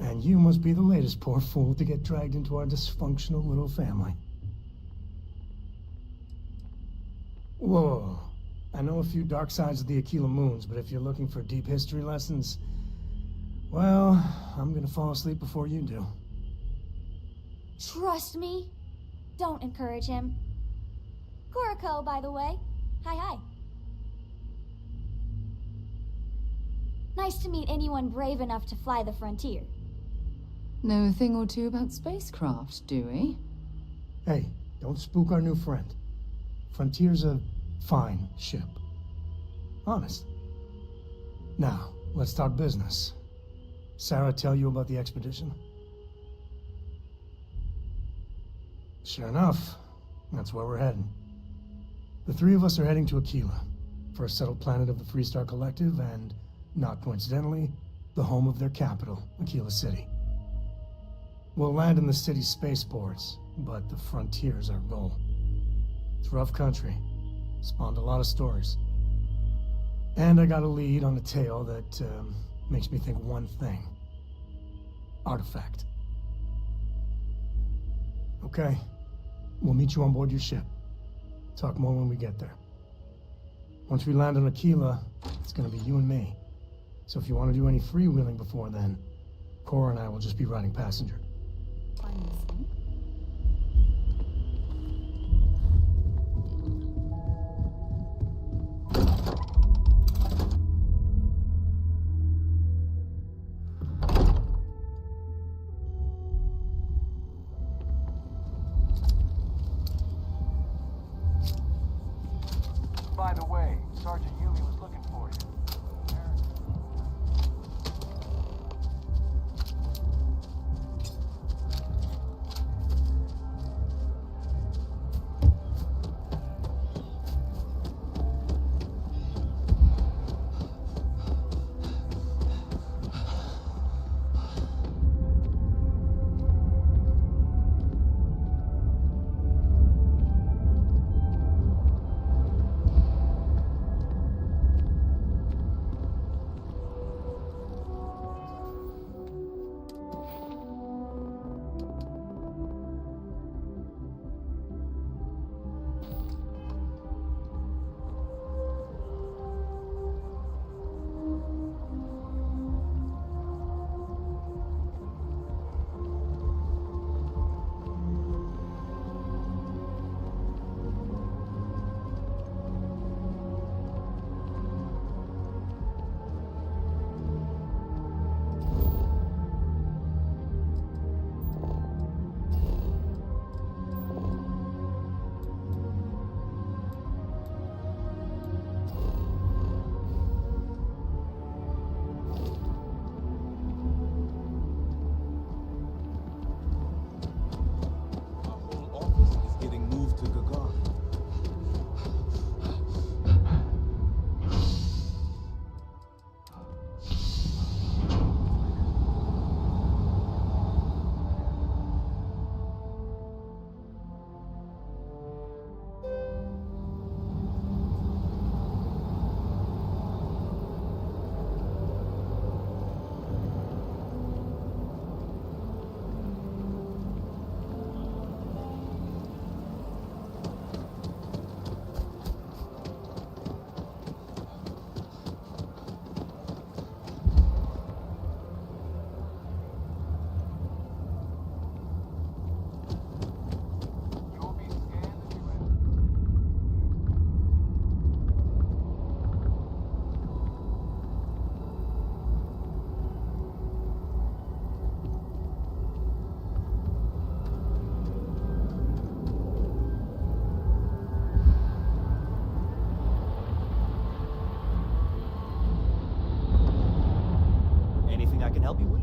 And you must be the latest poor fool to get dragged into our dysfunctional little family. Whoa. I know a few dark sides of the Aquila Moons, but if you're looking for deep history lessons, well, I'm gonna fall asleep before you do. Trust me. Don't encourage him. Kuriko, by the way. Hi. Nice to meet anyone brave enough to fly the frontier. Know a thing or two about spacecraft, do we? Hey, don't spook our new friend. Frontier's a fine ship. Honest. Now, let's talk business. Sarah tell you about the expedition? Sure enough, that's where we're heading. The three of us are heading to Aquila, first settled planet of the Freestar Collective, and, not coincidentally, the home of their capital, Aquila City. We'll land in the city's spaceports, but the frontier's our goal. It's rough country. Spawned a lot of stories. And I got a lead on a tale that makes me think one thing. Artifact. Okay. We'll meet you on board your ship. Talk more when we get there. Once we land on Aquila, it's gonna be you and me. So if you want to do any freewheeling before then, Cora and I will just be riding passenger. I'm listening. By the way, Sergeant Yumi was looking for you. help you with?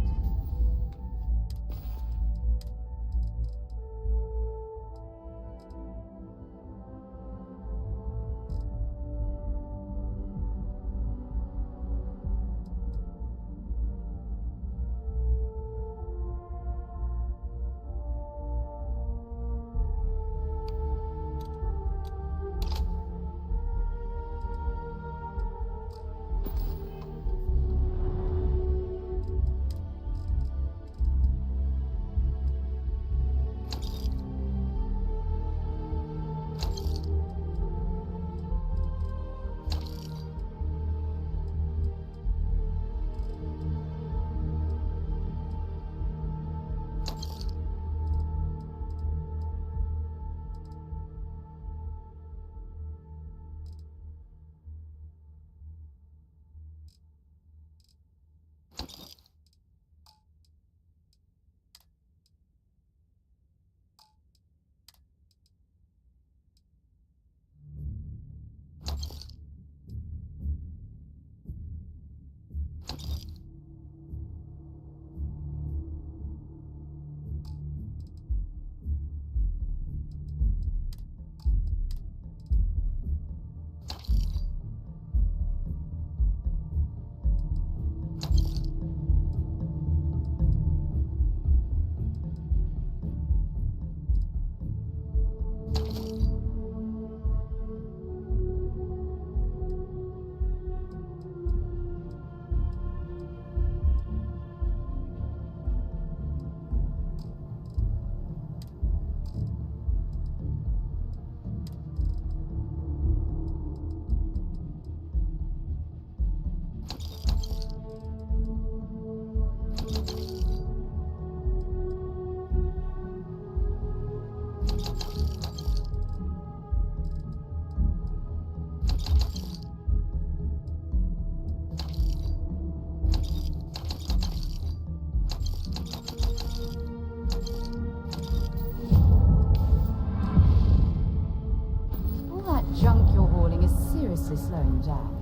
junk you're hauling is seriously slowing you down.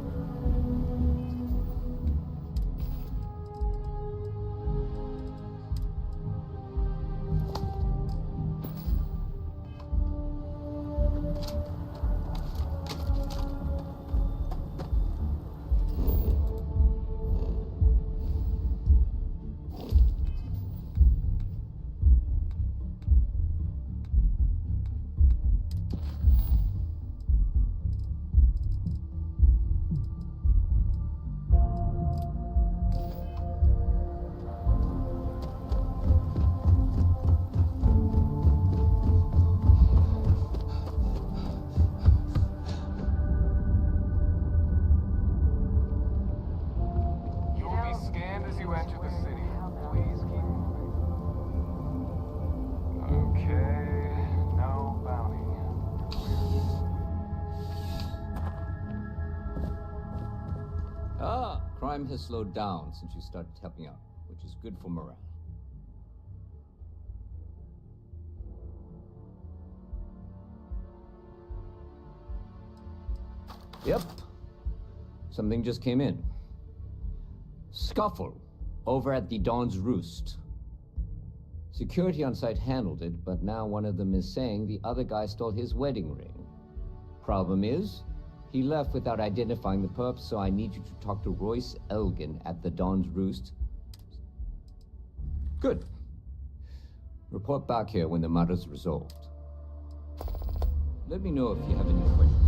Crime has slowed down since you started helping out, which is good for morale. Yep. Something just came in. Scuffle over at the Dawn's Roost. Security on site handled it, but now one of them is saying the other guy stole his wedding ring. Problem is, he left without identifying the perp, so I need you to talk to Royce Elgin at the Dawn's Roost. Good. Report back here when the matter's resolved. Let me know if you have any questions.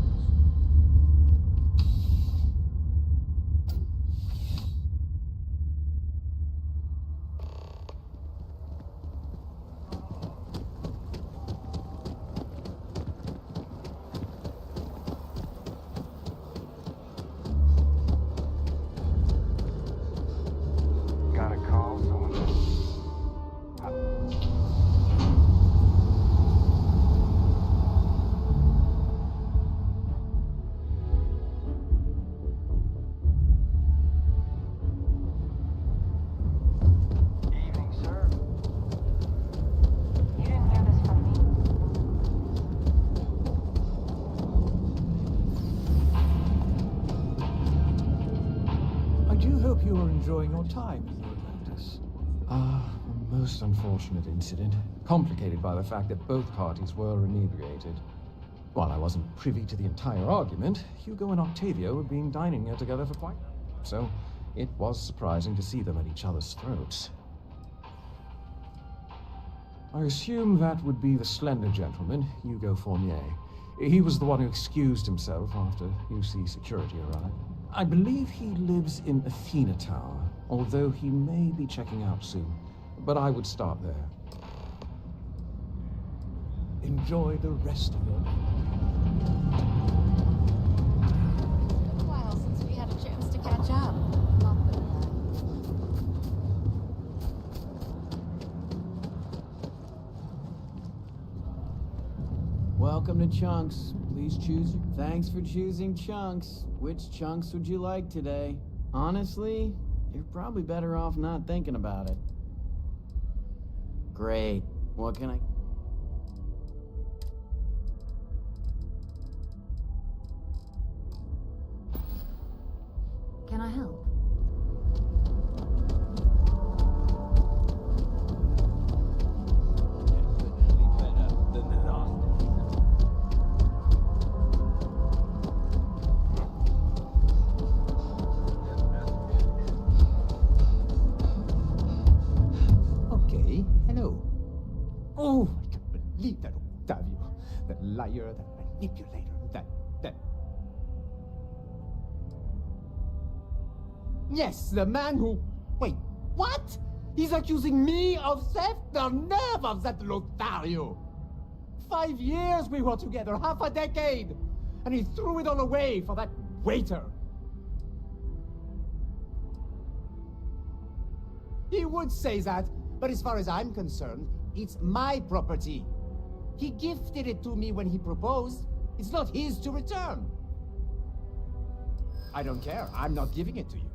You are enjoying your time in New Atlantis. A most unfortunate incident, complicated by the fact that both parties were inebriated. While I wasn't privy to the entire argument, Hugo and Octavio had been dining here together for quite so it was surprising to see them at each other's throats. I assume that would be the slender gentleman, Hugo Fournier. He was the one who excused himself after UC security arrived. I believe he lives in Athena Tower, although he may be checking out soon. But I would start there. Enjoy the rest of your day. It's been a while since we had a chance to catch up. Welcome to Chunks. Please choose. Thanks for choosing Chunks. Which chunks would you like today? Honestly, you're probably better off not thinking about it. Great. What can I... Can I help? Oh, I can't believe that Octavio. That liar, that manipulator, that... Yes, the man who... Wait, what? He's accusing me of theft? The nerve of that Lothario! 5 years we were together, half a decade! And he threw it all away for that waiter! He would say that, but as far as I'm concerned, it's my property. He gifted it to me when he proposed. It's not his to return. I don't care. I'm not giving it to you.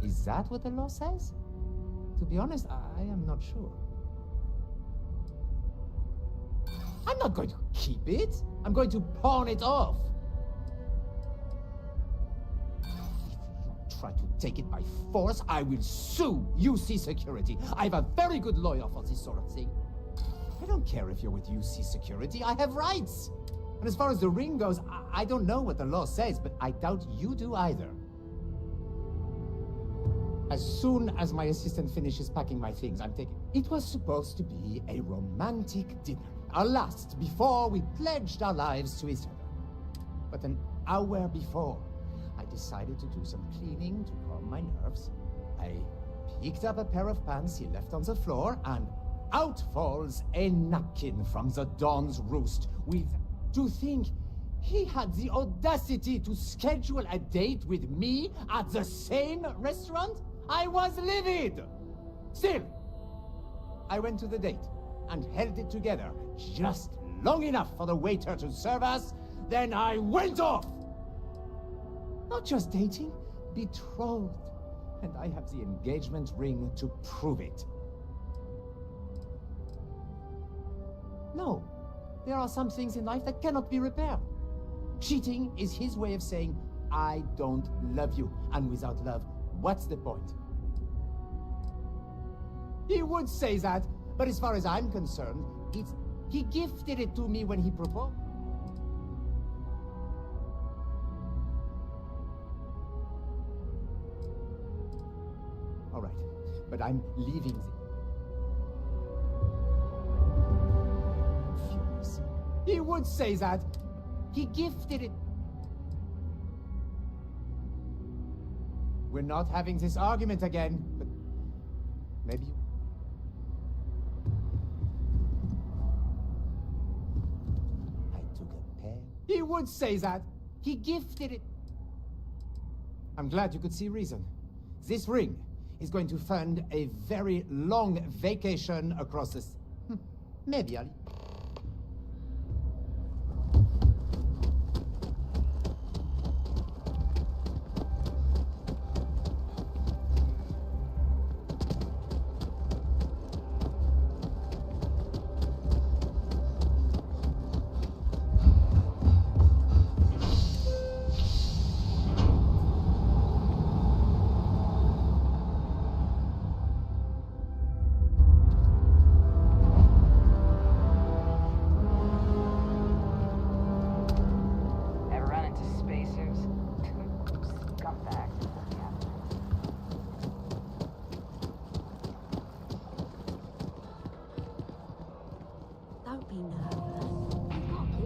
Is that what the law says? To be honest, I am not sure. I'm not going to keep it. I'm going to pawn it off. If you try to take it by force, I will sue UC Security. I have a very good lawyer for this sort of thing. I don't care if you're with UC Security. I have rights. And as far as the ring goes, I don't know what the law says, but I doubt you do either. As soon as my assistant finishes packing my things, I'm taking... It was supposed to be a romantic dinner. Our last, before we pledged our lives to each other. But an hour before, I decided to do some cleaning to calm my nerves. I picked up a pair of pants he left on the floor, and out falls a napkin from the Dawn's Roost with... To think he had the audacity to schedule a date with me at the same restaurant? I was livid! Still, I went to the date and held it together just long enough for the waiter to serve us, then I went off! Not just dating, betrothed. And I have the engagement ring to prove it. No, there are some things in life that cannot be repaired. Cheating is his way of saying, I don't love you. And without love, what's the point? He would say that, but as far as I'm concerned, he gifted it to me when he proposed. All right, but I'm leaving the... Furious. He would say that. He gifted it. We're not having this argument again, but maybe you... I took a pen. He would say that. He gifted it. I'm glad you could see reason. This ring is going to fund a very long vacation across the... Maybe I'll...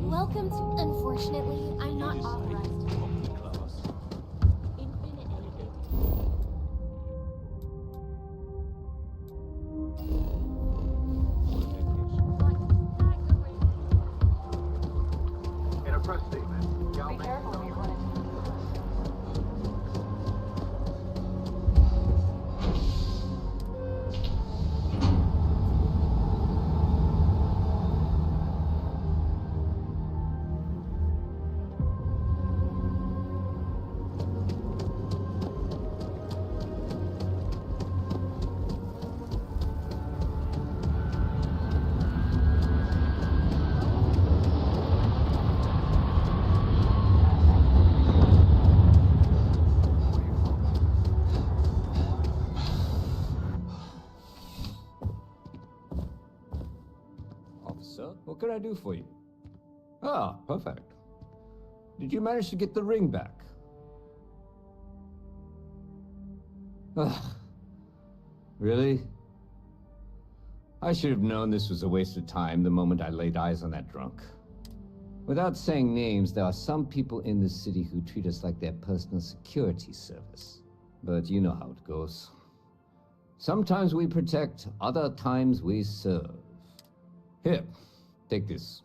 Welcome to... Unfortunately, I'm not authorized to... In a press statement, y'all Be careful when you run into... What can I do for you? Ah, perfect. Did you manage to get the ring back? Ugh. Really? I should have known this was a waste of time the moment I laid eyes on that drunk. Without saying names, there are some people in this city who treat us like their personal security service. But you know how it goes. Sometimes we protect, other times we serve. Here. Take this.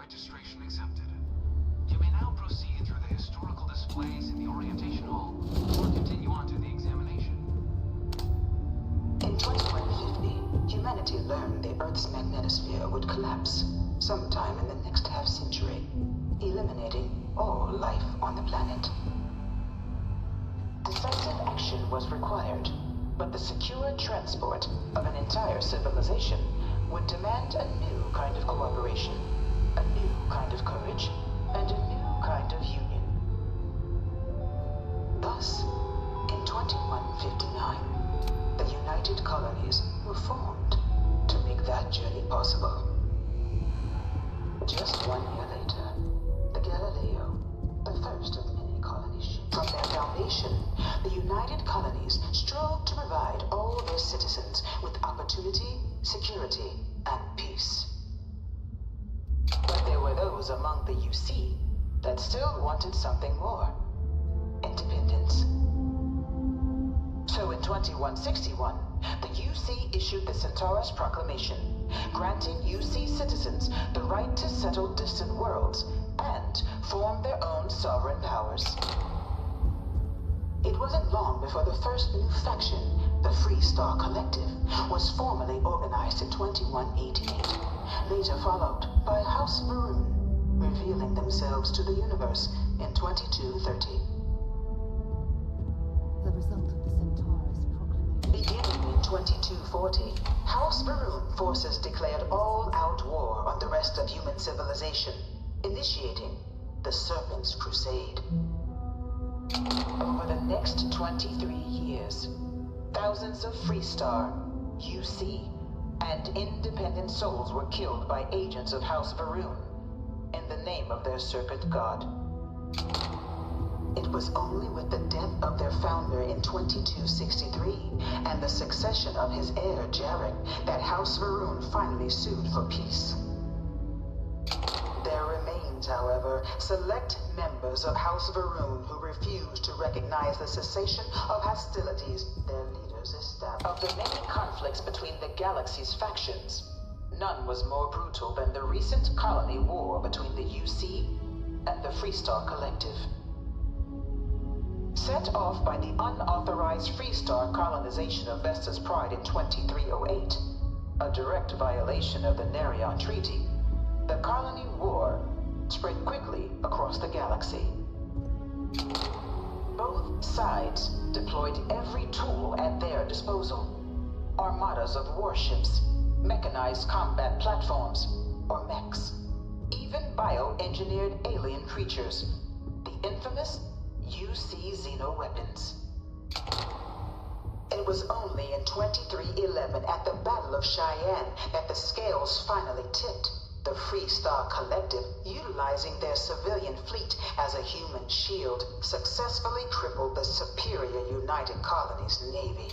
Registration accepted. You may now proceed through the historical displays in the orientation hall, or continue on to the examination. In 2150, humanity learned the Earth's magnetosphere would collapse sometime in the next half-century, eliminating all life on the planet. Decisive action was required, but the secure transport of an entire civilization would demand a new kind of cooperation, a new kind of courage, and a new kind of union. Thus, in 2159, the United Colonies were formed to make that journey possible. Just 1 year later, the Galileo, the first of many colony ships. From their foundation, the United Colonies strove to provide all their citizens with opportunity, security, and peace. But there were those among the UC that still wanted something more. Independence. So in 2161, the UC issued the Centaurus Proclamation, granting UC citizens the right to settle distant worlds and form their own sovereign powers. It wasn't long before the first new faction, the Free Star Collective, was formally organized in 2188, later followed by House Maroon, revealing themselves to the universe in 2230. The result of the Centaurus proclamation. Beginning in 2240, House Maroon forces declared all-out war on the rest of human civilization, initiating the Serpent's Crusade. Over the next 23 years, thousands of Freestar, UC, and independent souls were killed by agents of House Varun in the name of their serpent god. It was only with the death of their founder in 2263 and the succession of his heir, Jarek, that House Varun finally sued for peace. There remains, however, select members of House Varun who refuse to recognize the cessation of hostilities their leaders established. Of the many conflicts between the galaxy's factions, none was more brutal than the recent colony war between the UC and the Freestar Collective. Set off by the unauthorized Freestar colonization of Vesta's Pride in 2308, a direct violation of the Nerion Treaty, the colony war spread quickly across the galaxy. Both sides deployed every tool at their disposal. Armadas of warships, mechanized combat platforms, or mechs, even bioengineered alien creatures, the infamous UC xeno-weapons. It was only in 2311 at the Battle of Cheyenne that the scales finally tipped. The Freestar Collective, utilizing their civilian fleet as a human shield, successfully crippled the superior United Colonies Navy.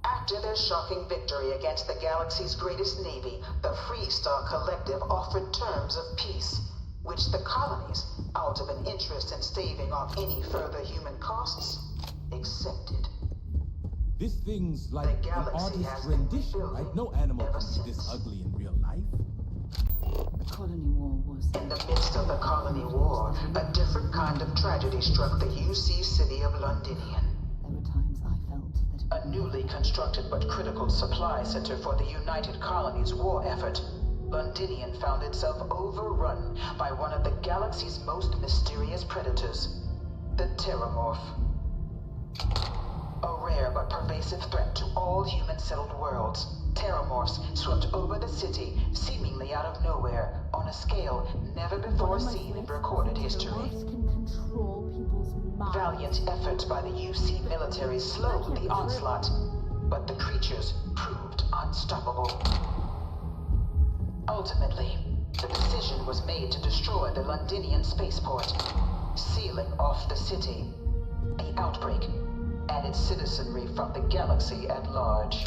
After their shocking victory against the galaxy's greatest navy, the Freestar Collective offered terms of peace, which the colonies, out of an interest in staving off any further human costs, accepted. This thing's like an artist's rendition, right? No animal can be this ugly in real life. The colony war was... In the midst of the colony war, a different kind of tragedy struck the UC city of Londinian. There were times I felt that... A newly constructed but critical supply center for the United Colonies' war effort, Londinian found itself overrun by one of the galaxy's most mysterious predators, the Terrormorph. A rare but pervasive threat to all human-settled worlds, Terrormorphs swept over the city, seemingly out of nowhere, on a scale never before seen in recorded history. Valiant efforts by the UC military slowed the onslaught, but the creatures proved unstoppable. Ultimately, the decision was made to destroy the Londinian spaceport, sealing off the city, the outbreak, and its citizenry from the galaxy at large.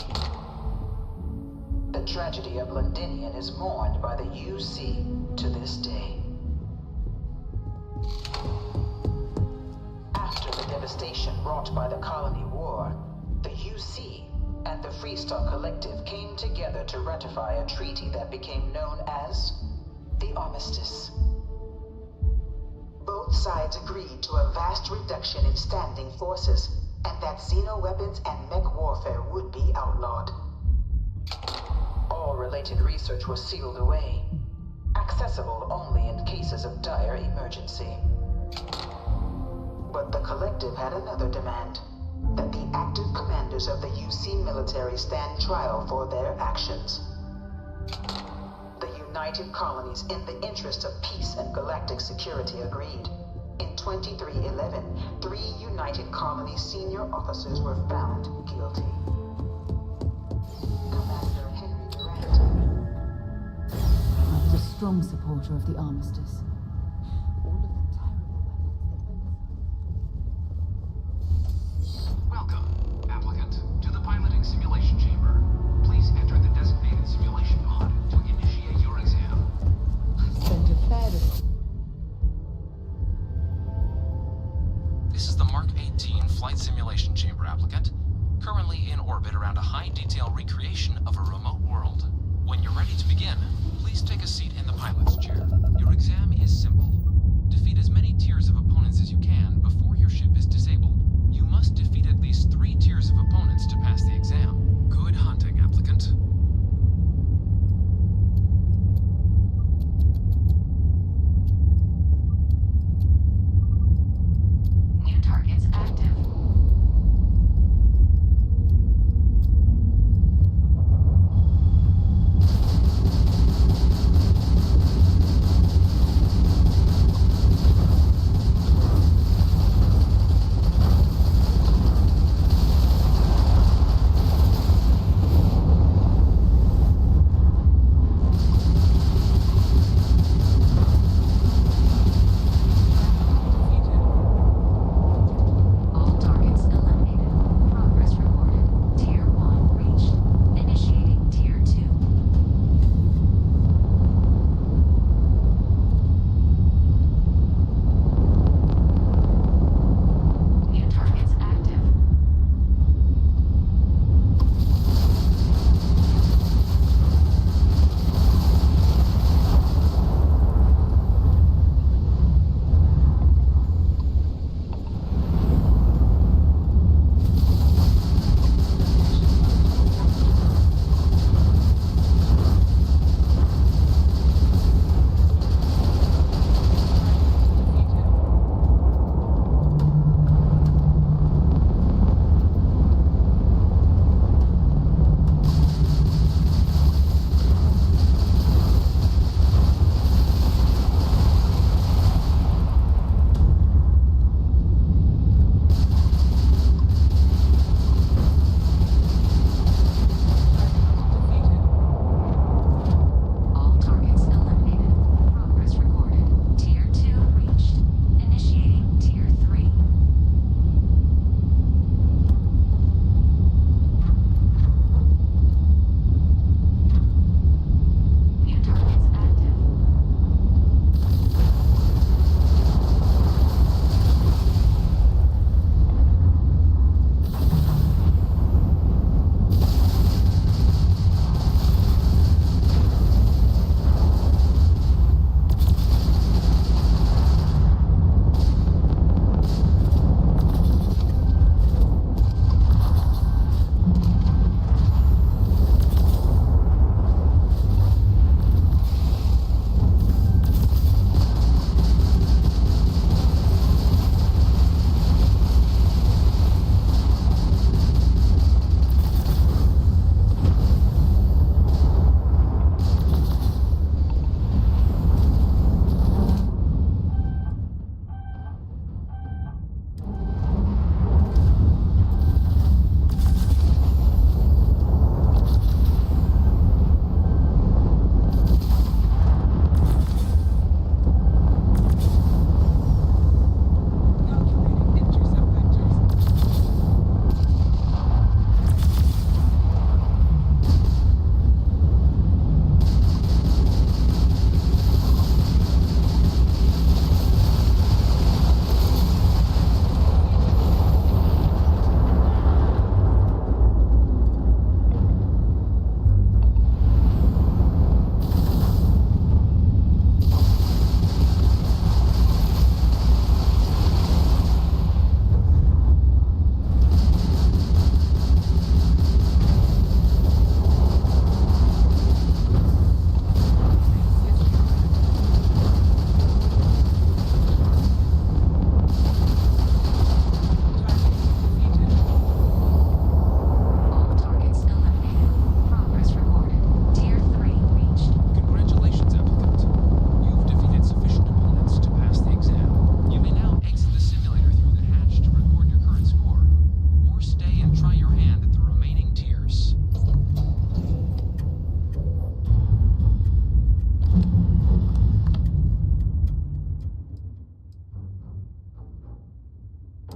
The tragedy of Londinian is mourned by the UC to this day. After the devastation wrought by the colony war, the UC and the Freestar Collective came together to ratify a treaty that became known as The armistice. Both sides agreed to a vast reduction in standing forces, and that xeno-weapons and mech warfare would be outlawed. All related research was sealed away, accessible only in cases of dire emergency. But the Collective had another demand, that the active commanders of the UC military stand trial for their actions. The United Colonies, in the interest of peace and galactic security, agreed. In 2311, 3 United Colonies senior officers were found guilty. Commander Henry Durant. I was a strong supporter of the armistice. All of the terrible weapons Welcome, applicant, to the piloting simulation chamber. Please enter the designated simulation pod to initiate your exam. I've spent a fair bit. This is the Mark 18 flight simulation chamber, applicant. Currently in orbit around a high-detail recreation of a remote world. When you're ready to begin, please take a seat in the pilot's chair. Your exam is simple. Defeat as many tiers of opponents as you can before your ship is disabled. You must defeat at least 3 tiers of opponents to pass the exam. Good hunting, applicant. New targets active.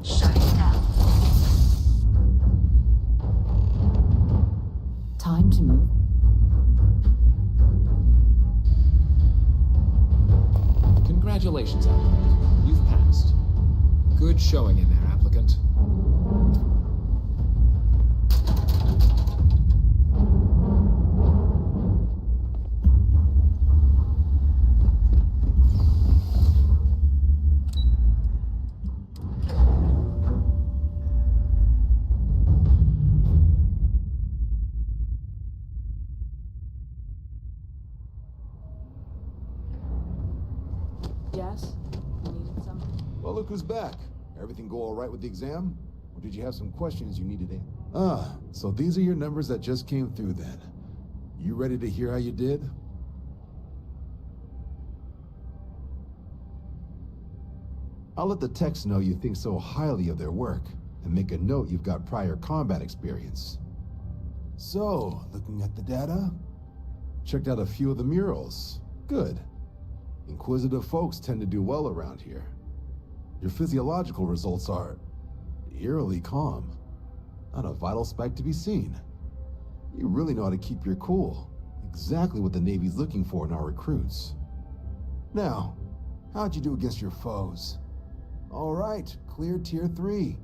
Shutting down. Time to move. Congratulations, applicant. You've passed. Good showing in there, applicant. Yes? You needed something? Well, look who's back. Everything go all right with the exam? Or did you have some questions you needed to? So these are your numbers that just came through then. You ready to hear how you did? I'll let the techs know you think so highly of their work, and make a note you've got prior combat experience. So, looking at the data, checked out a few of the murals. Good. Inquisitive folks tend to do well around here. Your physiological results are eerily calm. Not a vital spike to be seen. You really know how to keep your cool. Exactly what the Navy's looking for in our recruits. Now, how'd you do against your foes? All right, clear tier 3.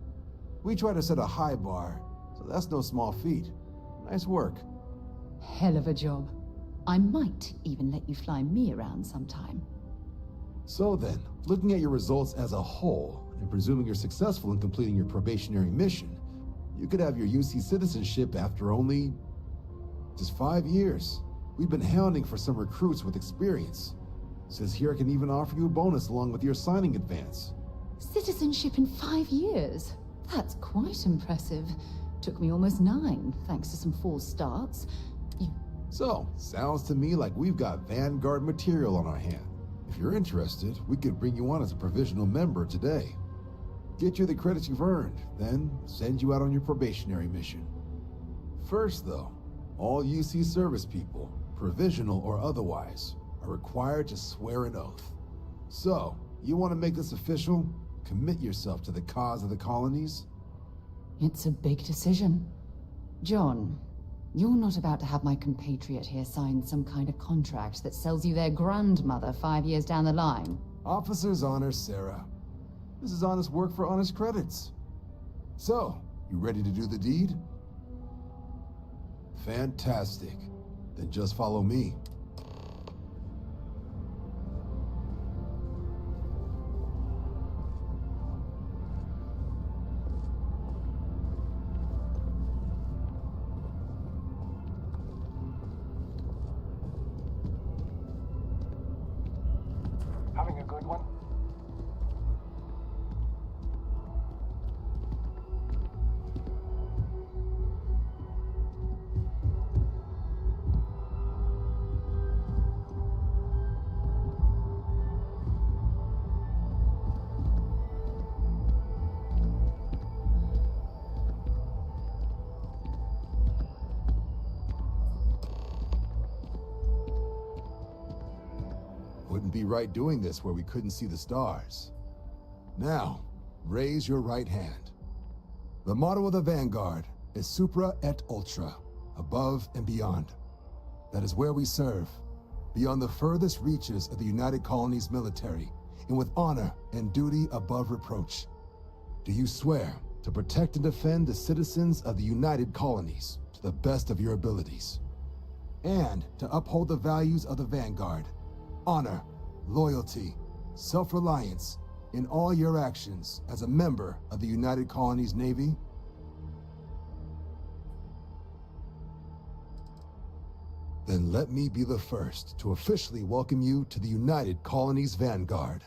We try to set a high bar, so that's no small feat. Nice work. Hell of a job. I might even let you fly me around sometime. So then, looking at your results as a whole, and presuming you're successful in completing your probationary mission, you could have your UC citizenship after only just 5 years. We've been hounding for some recruits with experience. Says here I can even offer you a bonus along with your signing advance. Citizenship in 5 years? That's quite impressive. Took me almost 9, thanks to some false starts. So, sounds to me like we've got Vanguard material on our hand. If you're interested, we could bring you on as a provisional member today. Get you the credits you've earned, then send you out on your probationary mission. First though, all UC service people, provisional or otherwise, are required to swear an oath. So, you want to make this official? Commit yourself to the cause of the colonies? It's a big decision. John, you're not about to have my compatriot here sign some kind of contract that sells you their grandmother 5 years down the line. Officer's honor, Sarah. This is honest work for honest credits. So, you ready to do the deed? Fantastic. Then just follow me. Having a good one? Wouldn't be right doing this where we couldn't see the stars. Now, raise your right hand. The motto of the Vanguard is Supra et Ultra, above and beyond. That is where we serve, beyond the furthest reaches of the United Colonies military, and with honor and duty above reproach. Do you swear to protect and defend the citizens of the United Colonies to the best of your abilities, and to uphold the values of the Vanguard? Honor, loyalty, self-reliance in all your actions as a member of the United Colonies Navy? Then let me be the first to officially welcome you to the United Colonies Vanguard.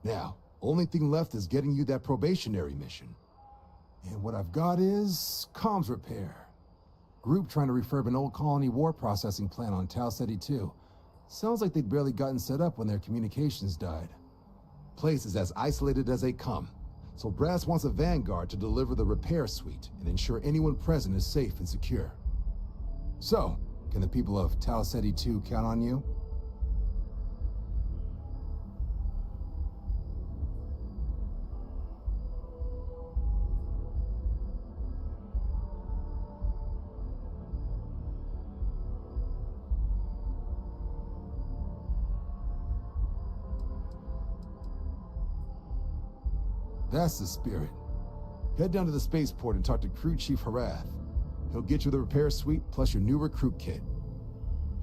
Now, only thing left is getting you that probationary mission. And what I've got is comms repair. Group trying to refurb an old colony war processing plant on Tau Ceti 2. Sounds like they'd barely gotten set up when their communications died. Place is as isolated as they come, so Brass wants a Vanguard to deliver the repair suite and ensure anyone present is safe and secure. So, can the people of Tau Ceti 2 count on you? That's the spirit. Head down to the spaceport and talk to Crew Chief Harath. He'll get you the repair suite plus your new recruit kit.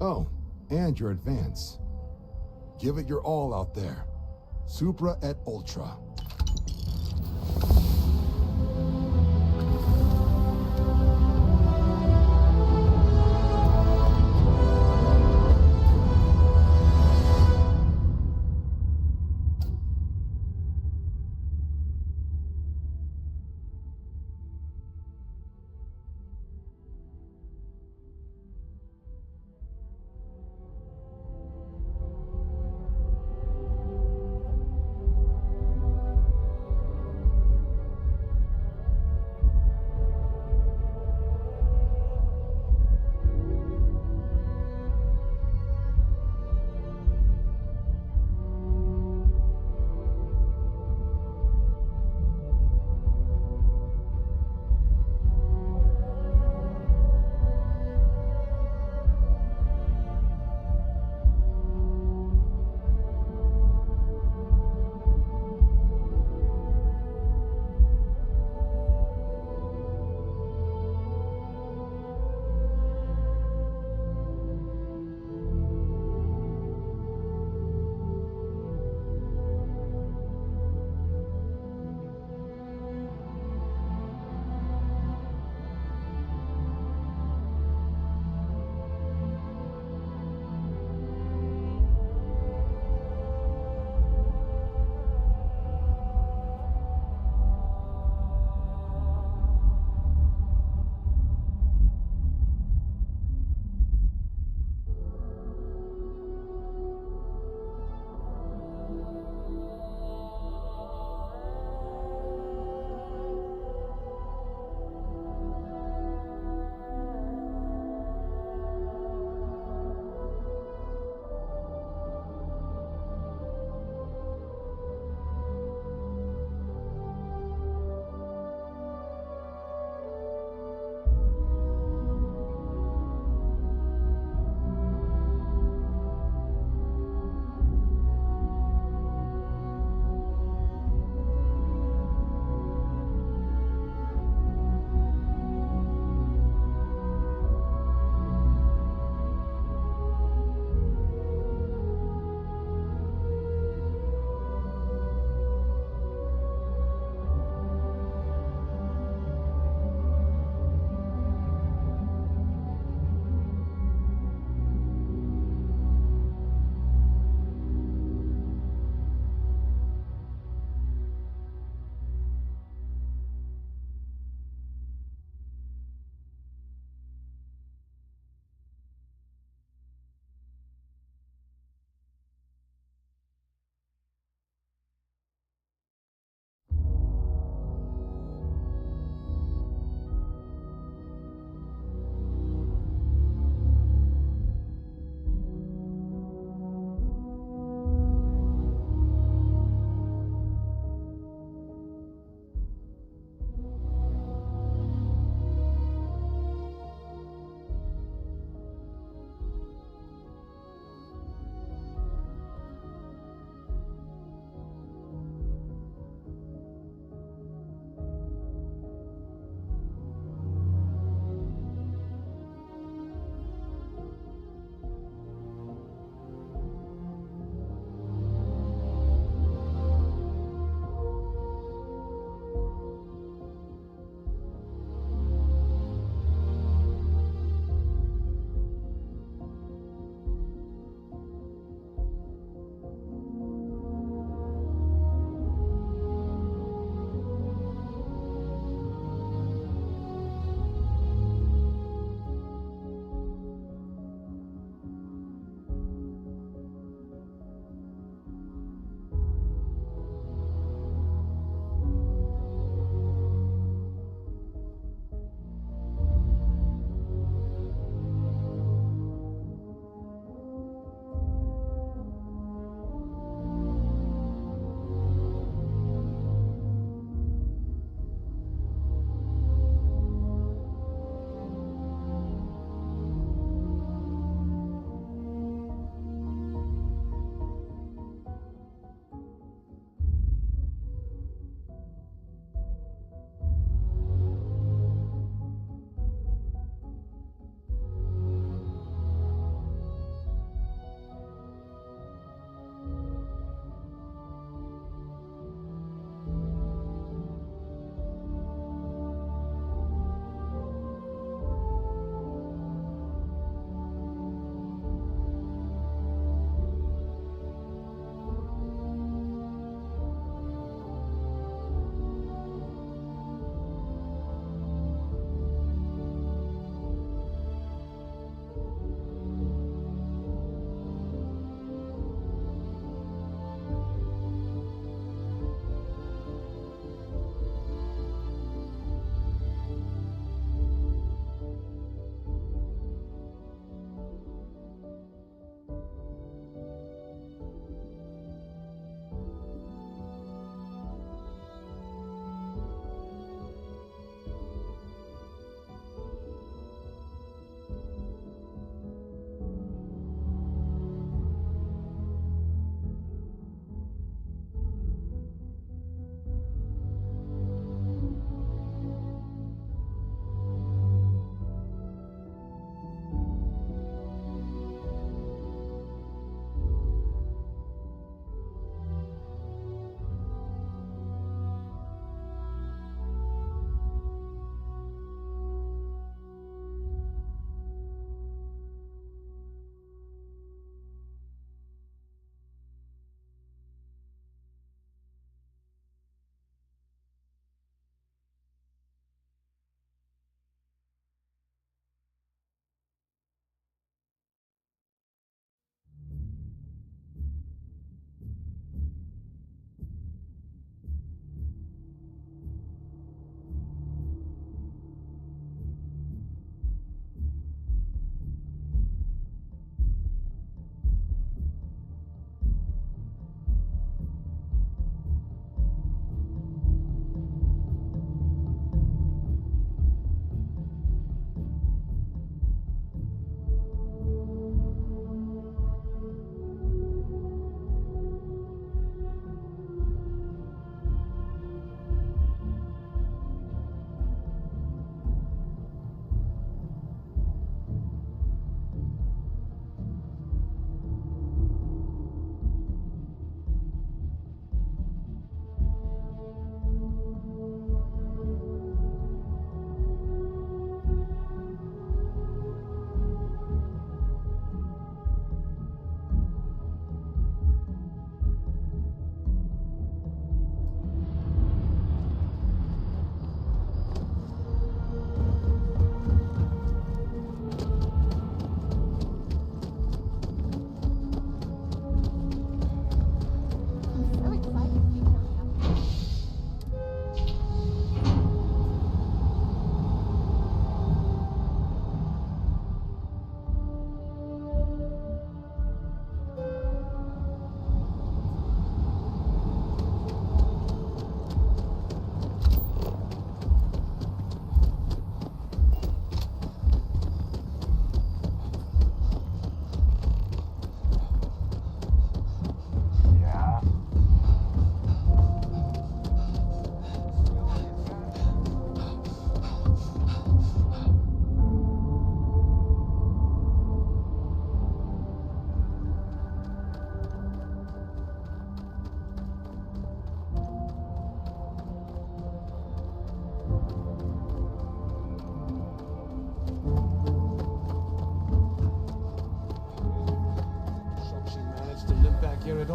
Oh, and your advance. Give it your all out there. Supra et Ultra.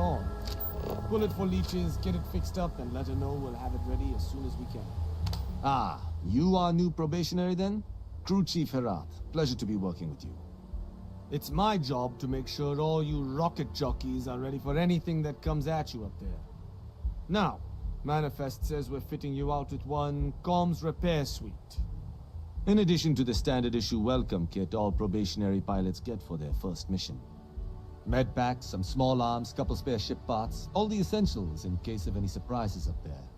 on. Pull it for leeches, get it fixed up, and let her know we'll have it ready as soon as we can. Ah, you are new probationary then? Crew Chief Herat. Pleasure to be working with you. It's my job to make sure all you rocket jockeys are ready for anything that comes at you up there. Now, Manifest says we're fitting you out with one comms repair suite. In addition to the standard issue welcome kit all probationary pilots get for their first mission. Med packs, some small arms, couple spare ship parts, all the essentials in case of any surprises up there.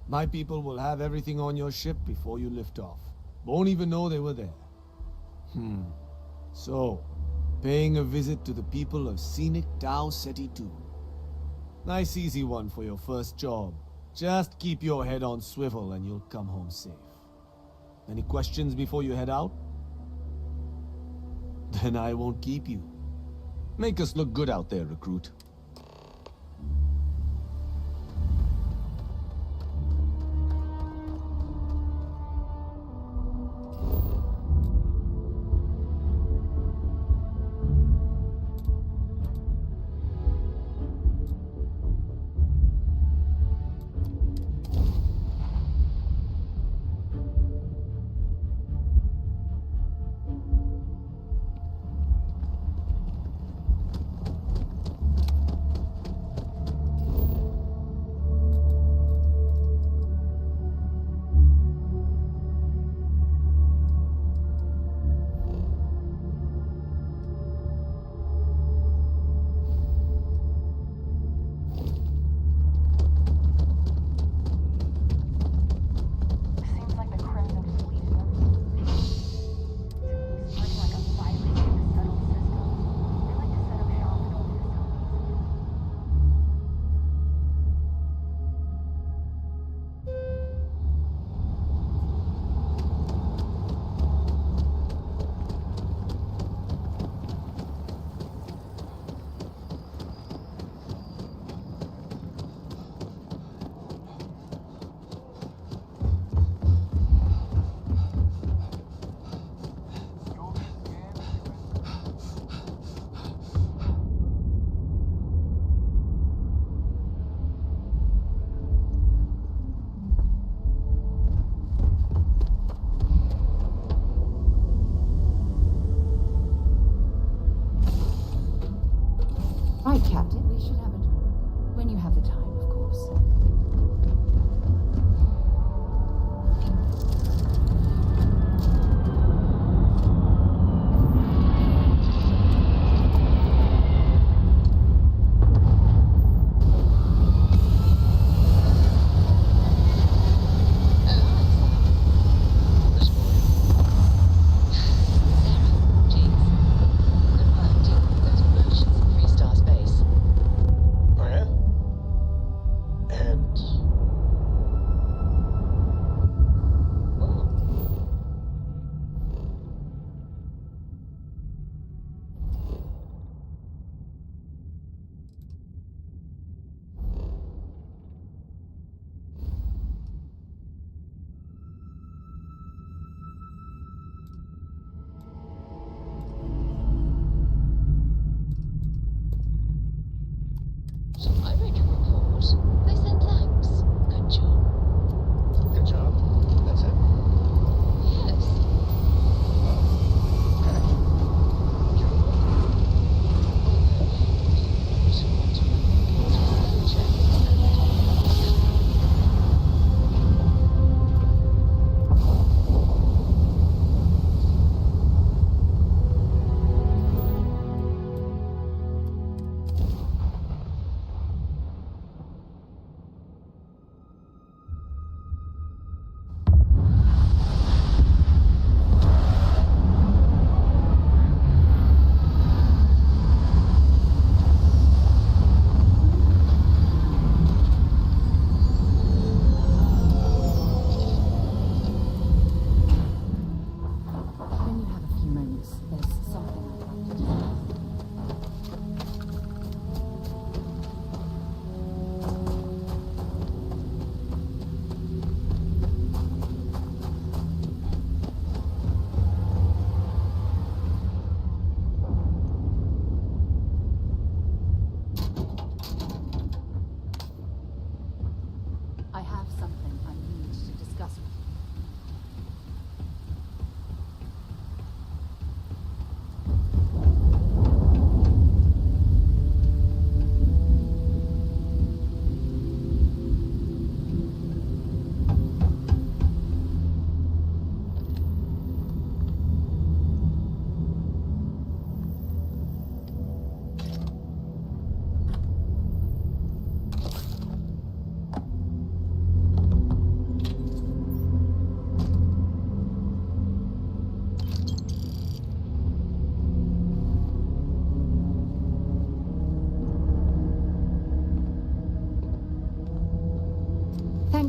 My people will have everything on your ship before you lift off. Won't even know they were there. So, paying a visit to the people of scenic Tau Ceti 2. Nice easy one for your first job. Just keep your head on swivel and you'll come home safe. Any questions before you head out? Then I won't keep you. Make us look good out there, recruit.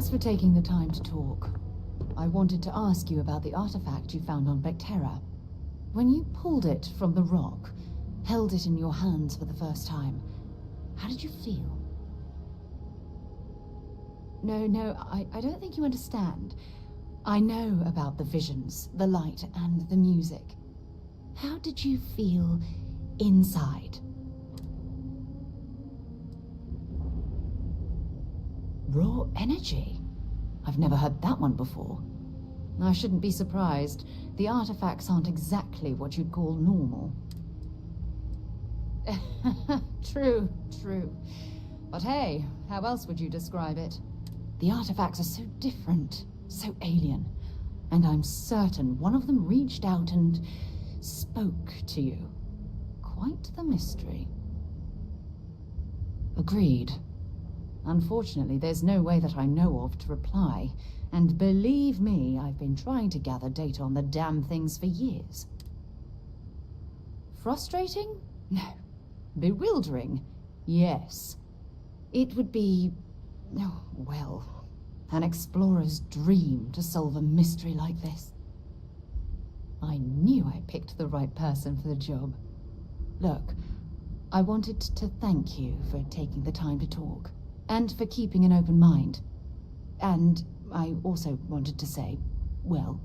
Thanks for taking the time to talk. I wanted to ask you about the artifact you found on Vectera. When you pulled it from the rock, held it in your hands for the first time, how did you feel? No, I don't think you understand. I know about the visions, the light, and the music. How did you feel inside? Raw energy? I've never heard that one before. I shouldn't be surprised. The artifacts aren't exactly what you'd call normal. True. But hey, how else would you describe it? The artifacts are so different, so alien. And I'm certain one of them reached out and spoke to you. Quite the mystery. Agreed. Unfortunately, there's no way that I know of to reply. And believe me, I've been trying to gather data on the damn things for years. Frustrating? No. Bewildering? Yes. It would be... oh, well, an explorer's dream to solve a mystery like this. I knew I picked the right person for the job. Look, I wanted to thank you for taking the time to talk, and for keeping an open mind. And I also wanted to say, well,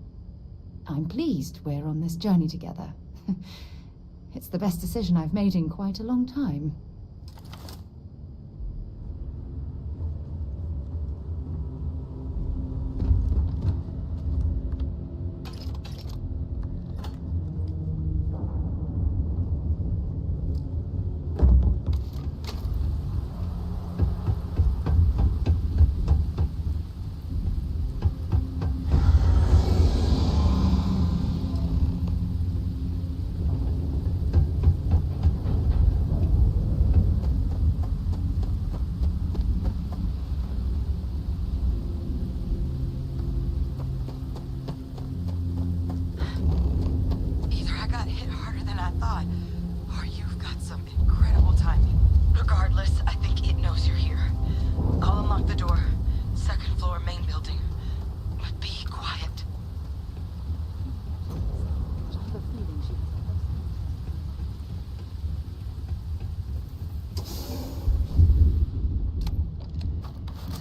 I'm pleased we're on this journey together. It's the best decision I've made in quite a long time.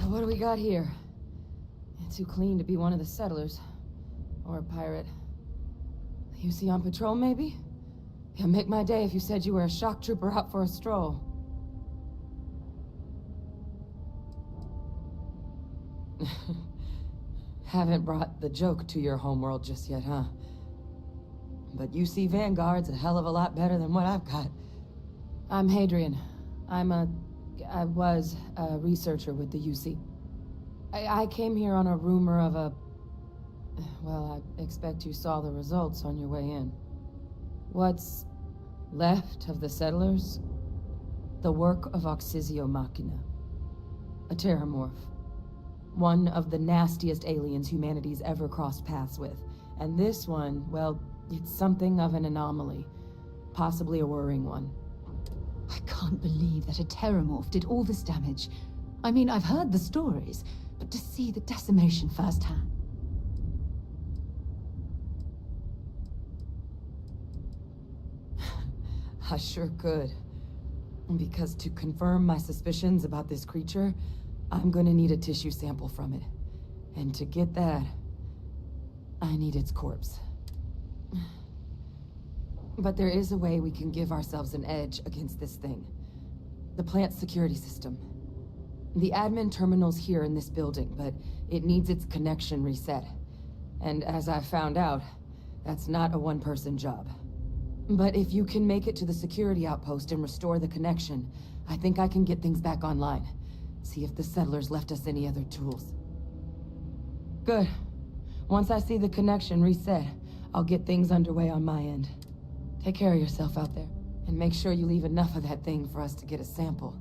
What do we got here? Too clean to be one of the settlers. Or a pirate. You see on patrol, maybe? Yeah, make my day if you said you were a shock trooper out for a stroll. Haven't brought the joke to your homeworld just yet, huh? But UC Vanguard's a hell of a lot better than what I've got. I'm Hadrian. I was a researcher with the UC. I came here on a rumor of a... well, I expect you saw the results on your way in. What's left of the settlers? The work of Oxysio Machina. A Terrormorph. One of the nastiest aliens humanity's ever crossed paths with. And this one, well, it's something of an anomaly. Possibly a worrying one. I can't believe that a Terrormorph did all this damage. I mean, I've heard the stories, but to see the decimation firsthand... I sure could. Because to confirm my suspicions about this creature, I'm gonna need a tissue sample from it. And to get that, I need its corpse. But there is a way we can give ourselves an edge against this thing. The plant's security system. The admin terminal's here in this building, but it needs its connection reset. And as I found out, that's not a one-person job. But if you can make it to the security outpost and restore the connection, I think I can get things back online. See if the settlers left us any other tools. Good. Once I see the connection reset, I'll get things underway on my end. Take care of yourself out there, and make sure you leave enough of that thing for us to get a sample.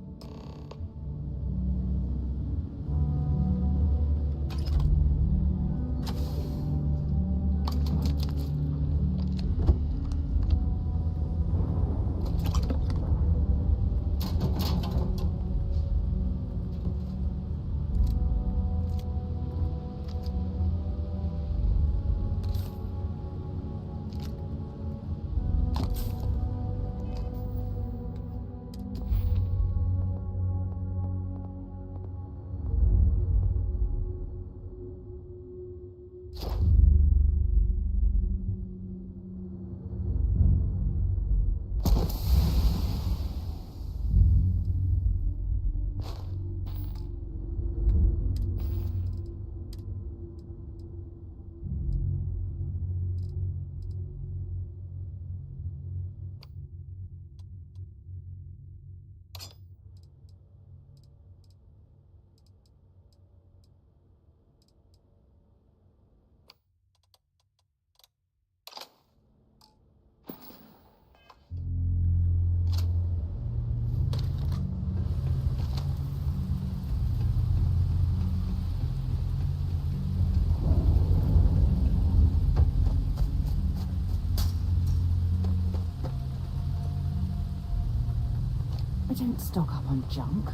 don't stock up on junk.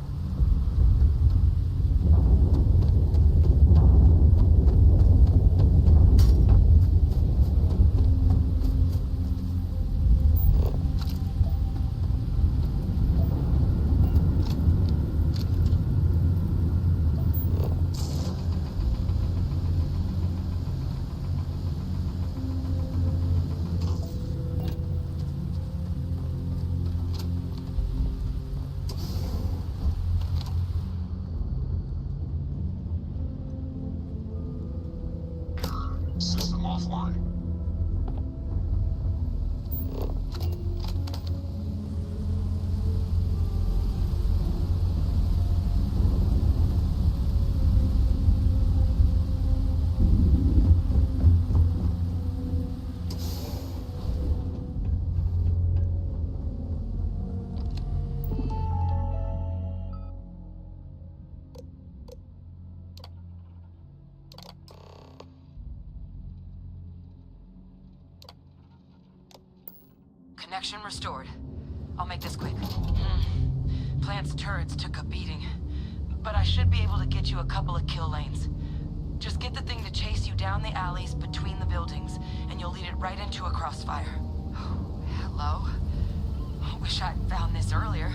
System offline. Connection restored. I'll make this quick. Plant's turrets took a beating, but I should be able to get you a couple of kill lanes. Just get the thing to chase you down the alleys between the buildings, and you'll lead it right into a crossfire. Hello? Wish I'd found this earlier.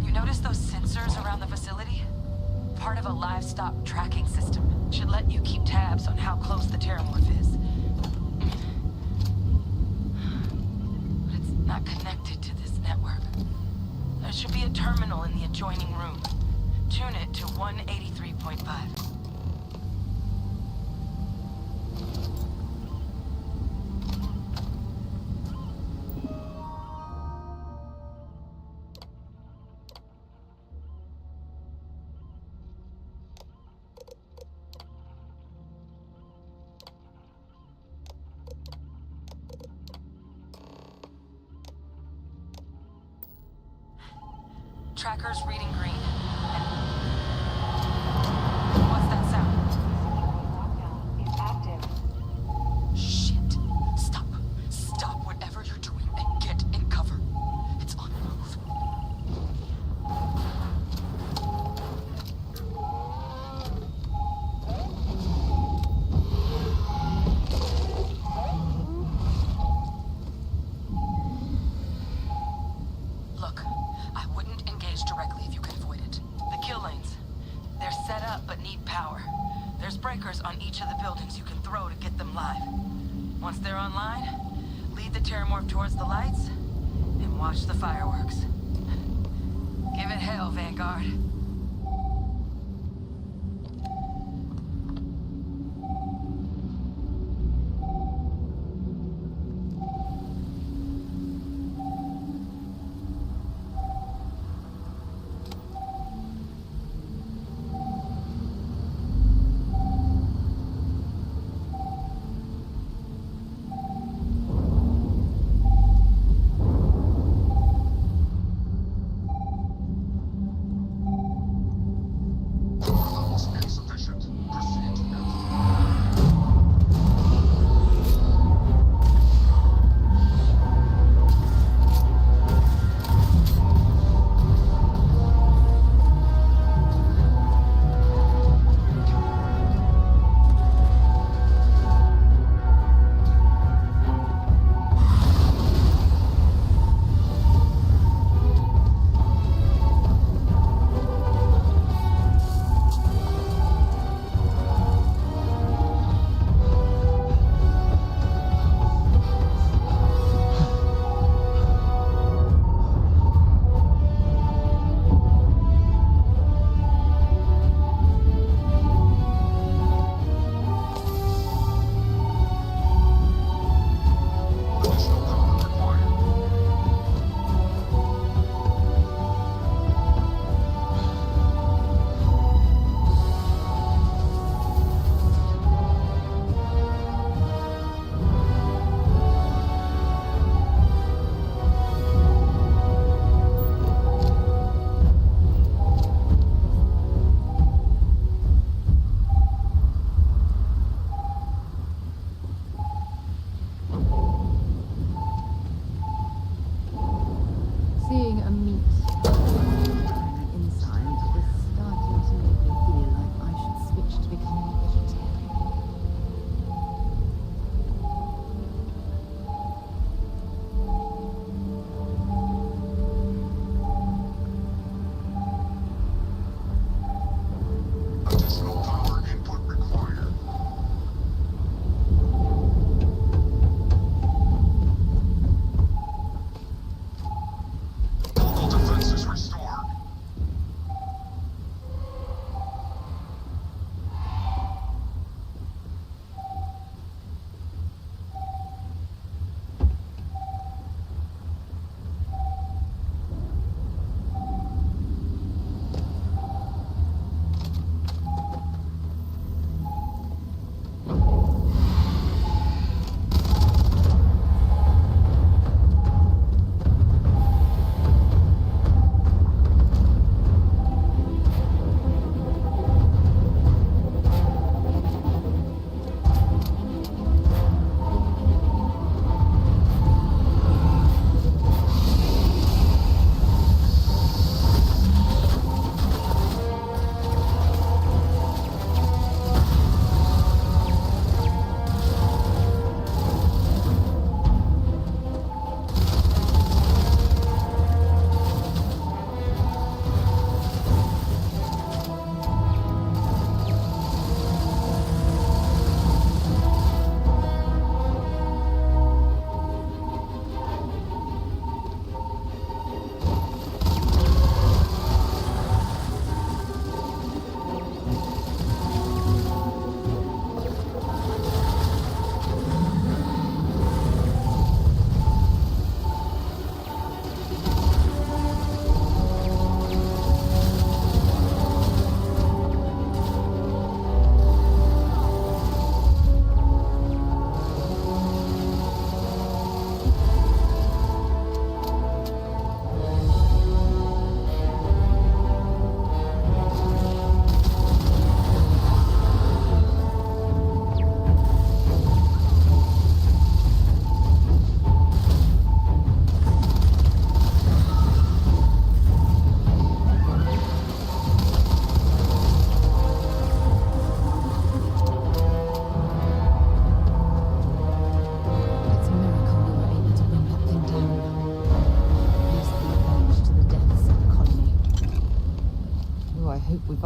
You notice those sensors around the facility? Part of a livestock tracking system. Should let you keep tabs on how close the Terrормorph is. Not connected to this network. There should be a terminal in the adjoining room. Tune it to 183.5. Tracker's reading green. What's that sound? Is active. Shit. Stop. Stop whatever you're doing and get in cover. It's on the move. Look, I wouldn't engage directly if you can avoid it. The kill lanes. They're set up but need power. There's breakers on each of the buildings you can throw to get them live. Once they're online, lead the Terrormorph towards the lights and watch the fireworks. Give it hell, Vanguard.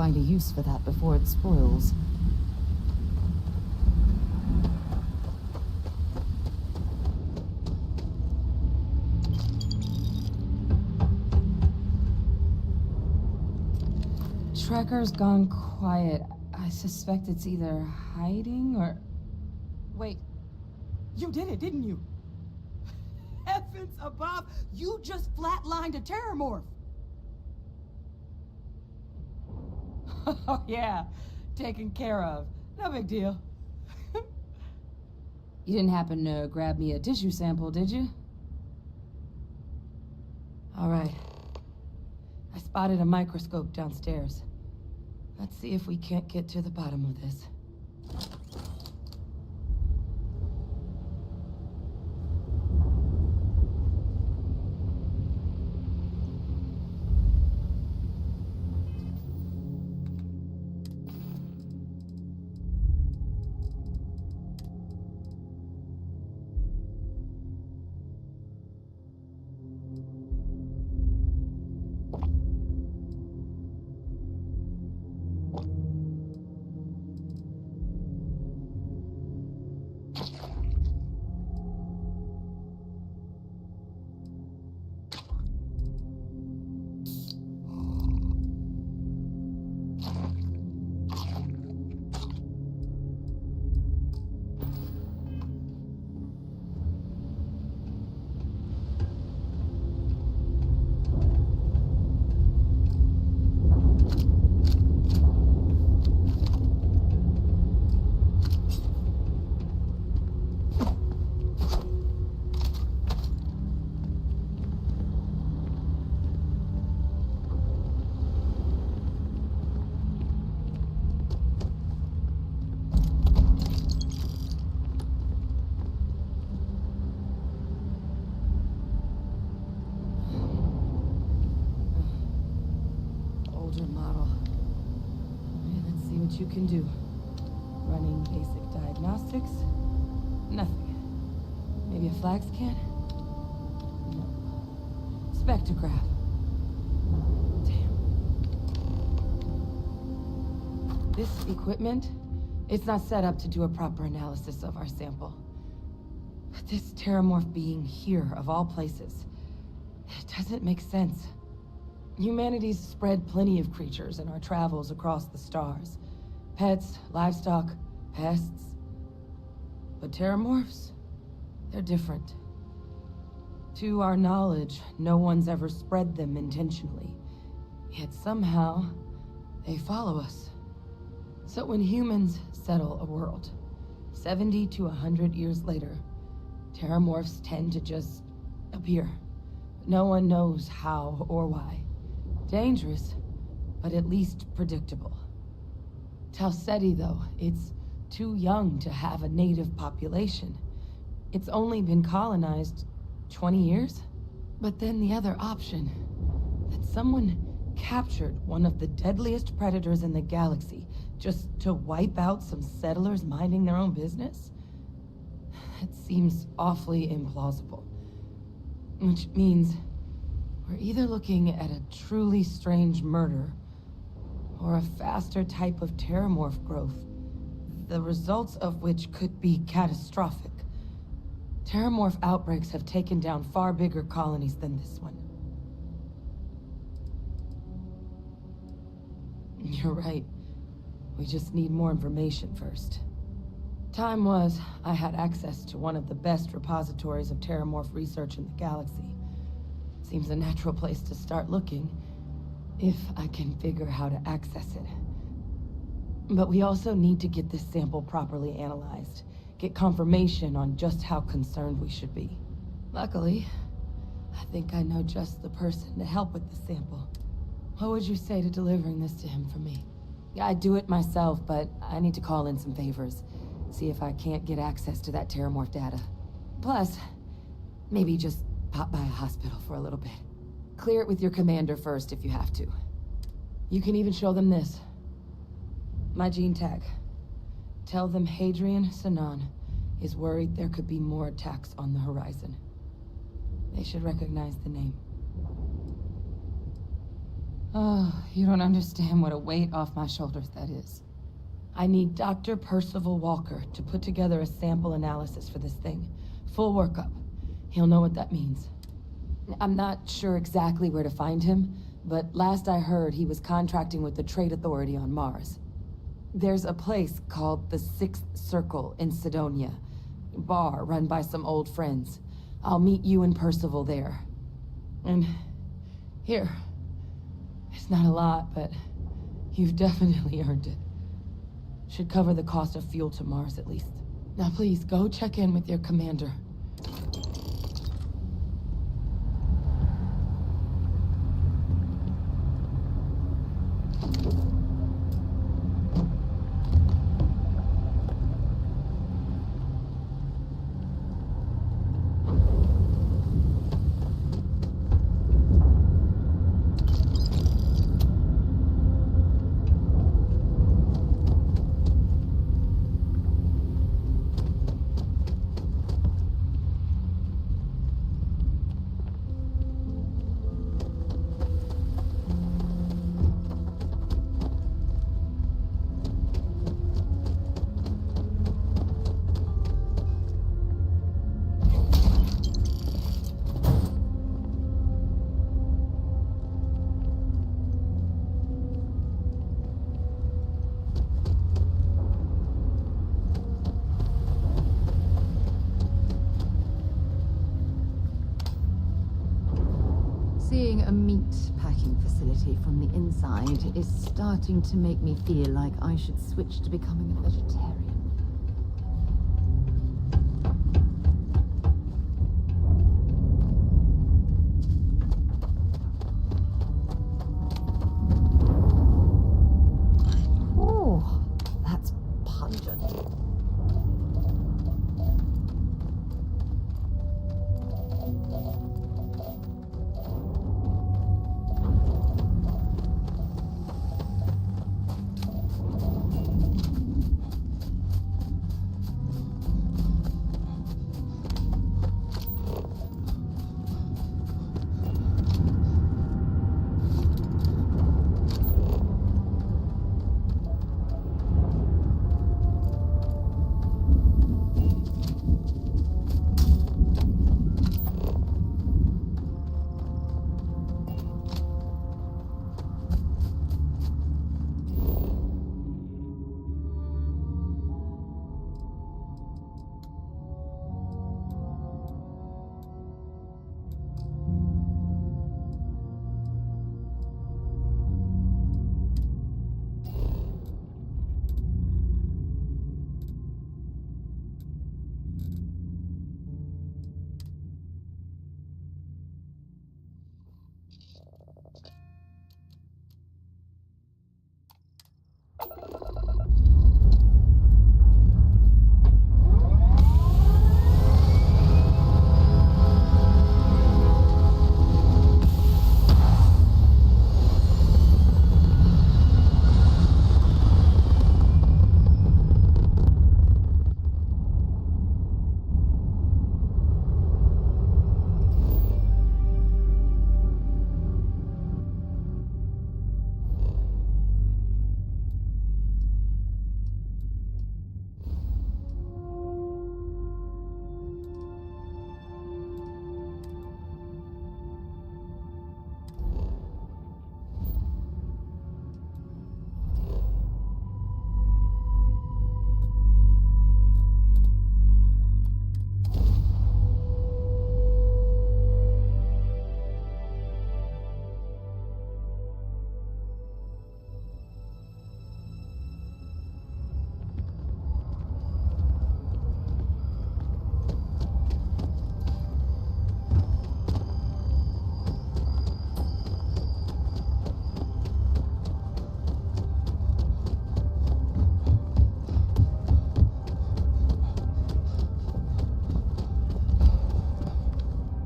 find a use for that before it spoils. Trekker's gone quiet. I suspect it's either hiding or... Wait. You did it, didn't you? Heavens above! You just flatlined a Terrormorph! Oh yeah, taken care of. No big deal. You didn't happen to grab me a tissue sample, did you? All right. I spotted a microscope downstairs. Let's see if we can't get to the bottom of this. You can do. Running basic diagnostics? Nothing. Maybe a flag scan? No. Spectrograph. Damn. This equipment, it's not set up to do a proper analysis of our sample. But this Terrormorph being here, of all places, it doesn't make sense. Humanity's spread plenty of creatures in our travels across the stars. Pets, livestock, pests. But Terrormorphs? They're different. To our knowledge, no one's ever spread them intentionally. Yet somehow, they follow us. So when humans settle a world, 70 to 100 years later, Terrormorphs tend to just appear. No one knows how or why. Dangerous, but at least predictable. Tau Ceti, though, it's too young to have a native population. It's only been colonized 20 years? But then the other option, that someone captured one of the deadliest predators in the galaxy just to wipe out some settlers minding their own business? That seems awfully implausible. Which means we're either looking at a truly strange murder or a faster type of Terrormorph growth, the results of which could be catastrophic. Terrormorph outbreaks have taken down far bigger colonies than this one. You're right. We just need more information first. Time was, I had access to one of the best repositories of Terrormorph research in the galaxy. Seems a natural place to start looking, if I can figure how to access it. But we also need to get this sample properly analyzed, get confirmation on just how concerned we should be. Luckily, I think I know just the person to help with the sample. What would you say to delivering this to him for me? I'd do it myself, but I need to call in some favors. See if I can't get access to that Terrormorph data. Plus, maybe just pop by a hospital for a little bit. Clear it with your commander first if you have to. You can even show them this. My gene tag. Tell them Hadrian Sanan is worried there could be more attacks on the horizon. They should recognize the name. Oh, you don't understand what a weight off my shoulders that is. I need Dr. Percival Walker to put together a sample analysis for this thing. Full workup. He'll know what that means. I'm not sure exactly where to find him, but last I heard he was contracting with the Trade Authority on Mars. There's a place called the Sixth Circle in Sidonia. Bar run by some old friends. I'll meet you and Percival there. And here. It's not a lot, but you've definitely earned it. Should cover the cost of fuel to Mars at least. Now please, go check in with your commander. Seeing a meat packing facility from the inside is starting to make me feel like I should switch to becoming a vegetarian. Oh, that's pungent.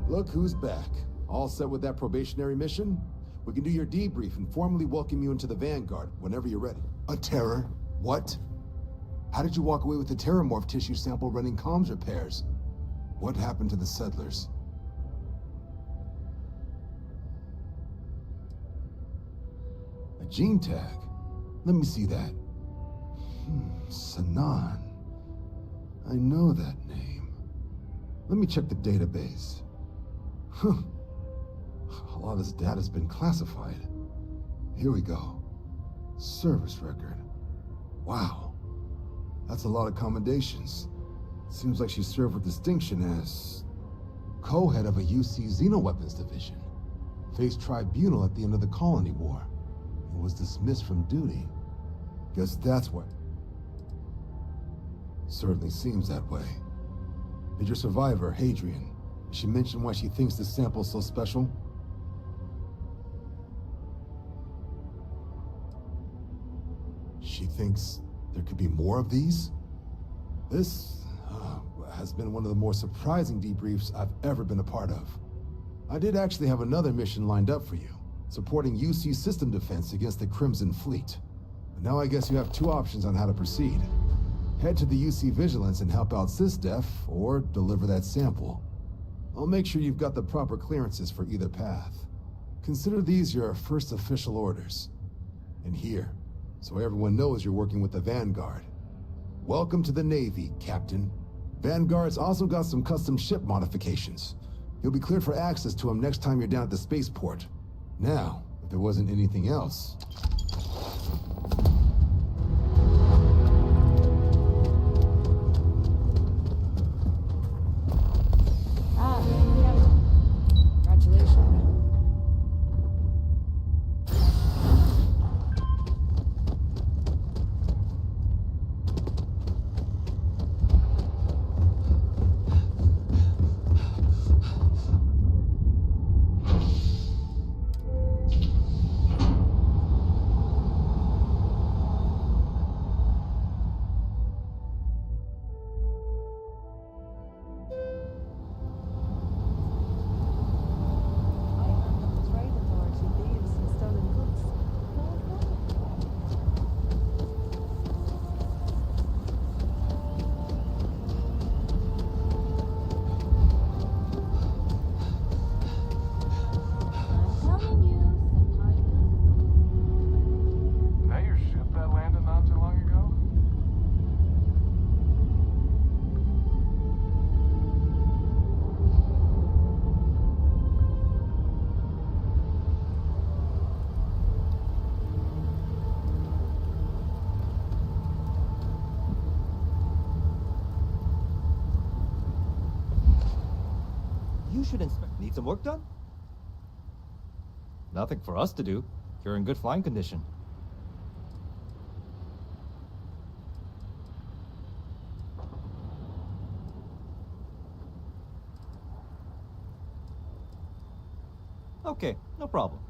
Look who's back. All set with that probationary mission? We can do your debrief and formally welcome you into the Vanguard whenever you're ready. A terror? What? How did you walk away with the Terrormorph tissue sample running comms repairs? What happened to the settlers? gene tag. Let me see that. Sanan. I know that name. Let me check the database. Huh. A lot of this data's been classified. Here we go. Service record. Wow. That's a lot of commendations. Seems like she served with distinction as co-head of a UC Xenoweapons division. Faced tribunal at the end of the Colony War. And was dismissed from duty. Guess that's what... Certainly seems that way. Did your survivor, Hadrian, did she mention why she thinks this sample's so special? She thinks there could be more of these? This has been one of the more surprising debriefs I've ever been a part of. I did actually have another mission lined up for you, supporting UC system defense against the Crimson Fleet. But now I guess you have two options on how to proceed. Head to the UC Vigilance and help out SysDef, or deliver that sample. I'll make sure you've got the proper clearances for either path. Consider these your first official orders. And here, so everyone knows you're working with the Vanguard. Welcome to the Navy, Captain. Vanguard's also got some custom ship modifications. You'll be cleared for access to them next time you're down at the spaceport. Now, if there wasn't anything else... You should inspect. Need some work done? Nothing for us to do. You're in good flying condition. Okay, no problem.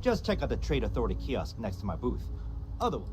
Just check out the Trade Authority kiosk next to my booth. Otherwise...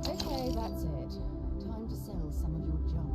Okay, that's it. Time to sell some of your junk.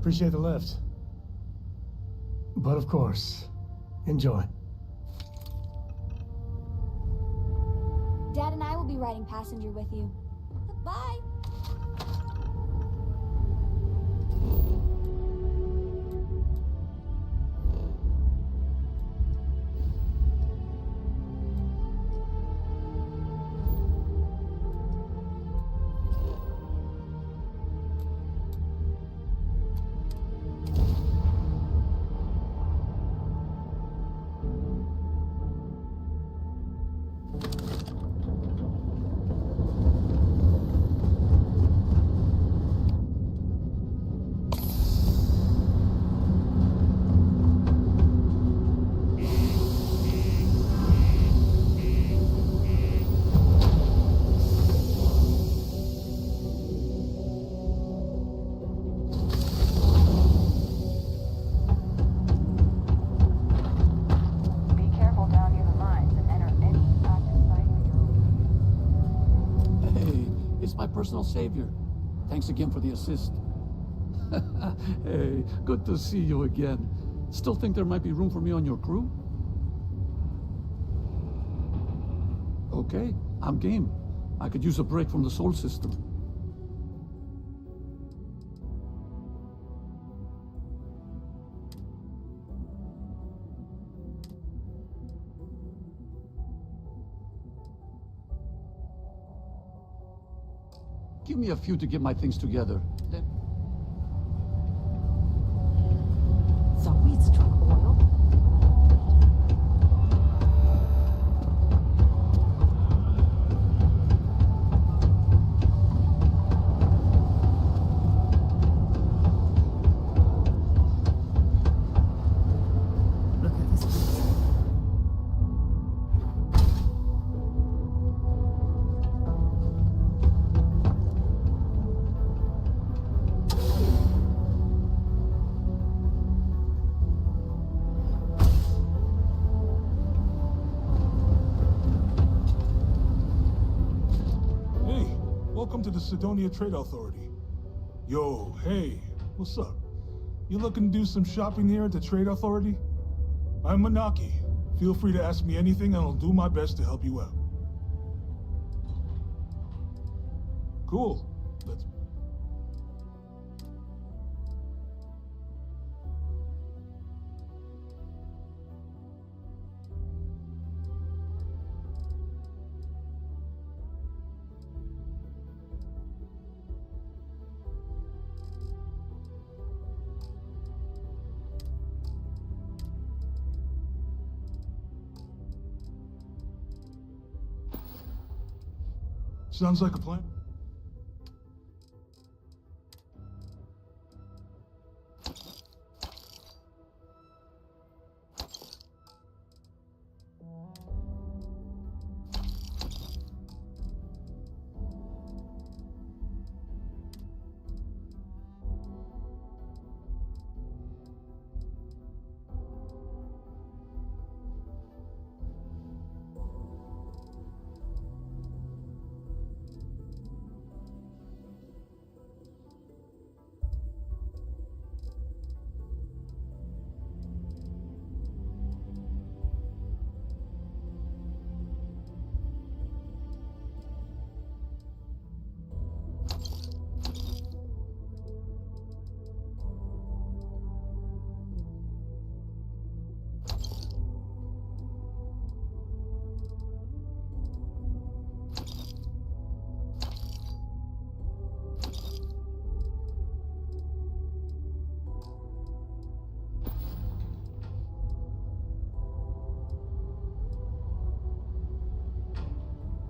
Appreciate the lift. But of course, enjoy. Dad and I will be riding passenger with you. Bye. Personal savior. Thanks again for the assist. Hey, good to see you again. Still think there might be room for me on your crew? Okay, I'm game. I could use a break from the Sol system. Give me a few to get my things together. Then... So we'd struck oil. Look at this place. Welcome to the Sidonia Trade Authority. Yo, hey, what's up? You looking to do some shopping here at the Trade Authority? I'm Manaki. Feel free to ask me anything and I'll do my best to help you out. Cool. Let's... Sounds like a plan.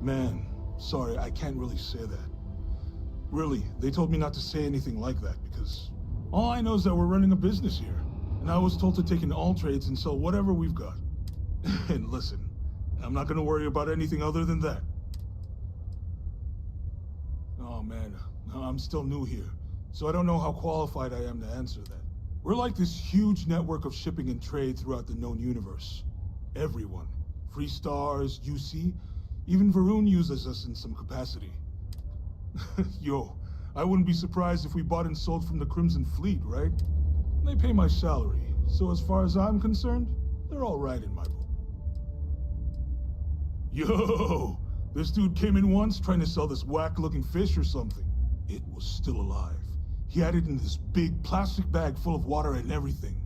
Man, sorry, I can't really say that. Really, they told me not to say anything like that because all I know is that we're running a business here. And I was told to take in all trades and sell whatever we've got. And listen, I'm not gonna worry about anything other than that. Oh man, I'm still new here, so I don't know how qualified I am to answer that. We're like this huge network of shipping and trade throughout the known universe. Everyone. Free Stars, UC, even Varun uses us in some capacity. Yo, I wouldn't be surprised if we bought and sold from the Crimson Fleet, right? They pay my salary, so as far as I'm concerned, they're all right in my book. Yo! This dude came in once trying to sell this whack-looking fish or something. It was still alive. He had it in this big plastic bag full of water and everything.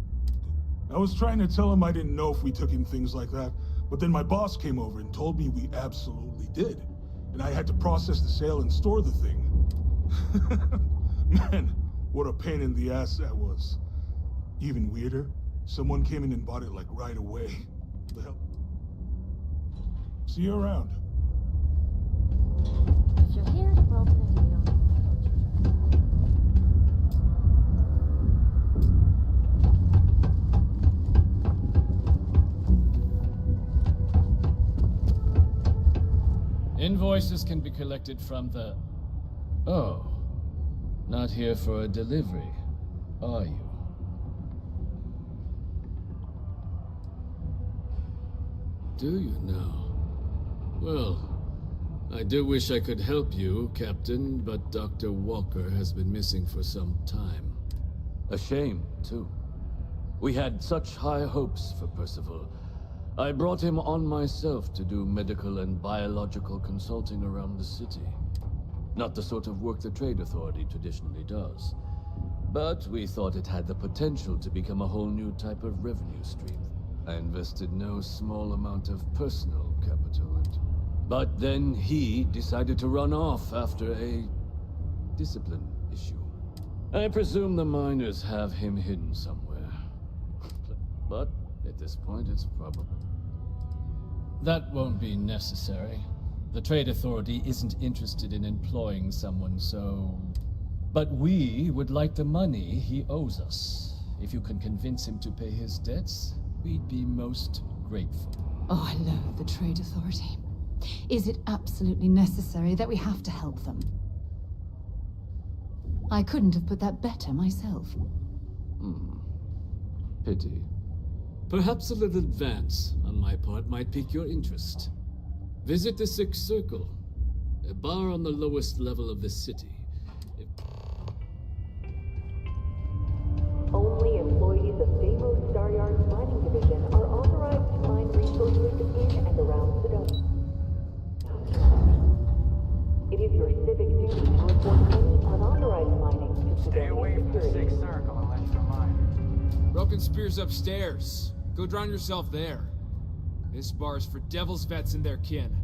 I was trying to tell him I didn't know if we took in things like that, but then my boss came over and told me we absolutely did. And I had to process the sale and store the thing. Man, what a pain in the ass that was. Even weirder, someone came in and bought it like right away. What the hell? See you around. If you're here to broker the deal, Invoices can be collected from the... Oh. Not here for a delivery, are you? Do you now? Well, I do wish I could help you, Captain, but Dr. Walker has been missing for some time. A shame, too. We had such high hopes for Percival. I brought him on myself to do medical and biological consulting around the city. Not the sort of work the Trade Authority traditionally does. But we thought it had the potential to become a whole new type of revenue stream. I invested no small amount of personal capital into it. But then he decided to run off after a discipline issue. I presume the miners have him hidden somewhere. But at this point, it's probable. That won't be necessary. The Trade Authority isn't interested in employing someone, so... But we would like the money he owes us. If you can convince him to pay his debts, we'd be most grateful. Oh, I loathe the Trade Authority. Is it absolutely necessary that we have to help them? I couldn't have put that better myself. Pity. Perhaps a little advance on my part might pique your interest. Visit the Sixth Circle, a bar on the lowest level of the city. Only employees of Deimos Staryard's mining division are authorized to mine resources in and around Sedona. It is your civic duty to report any unauthorized mining to Stay away Sedona from the security. Sixth Circle unless you're a miner. Broken Spear's upstairs. Go drown yourself there. This bar's for Devil's vets and their kin.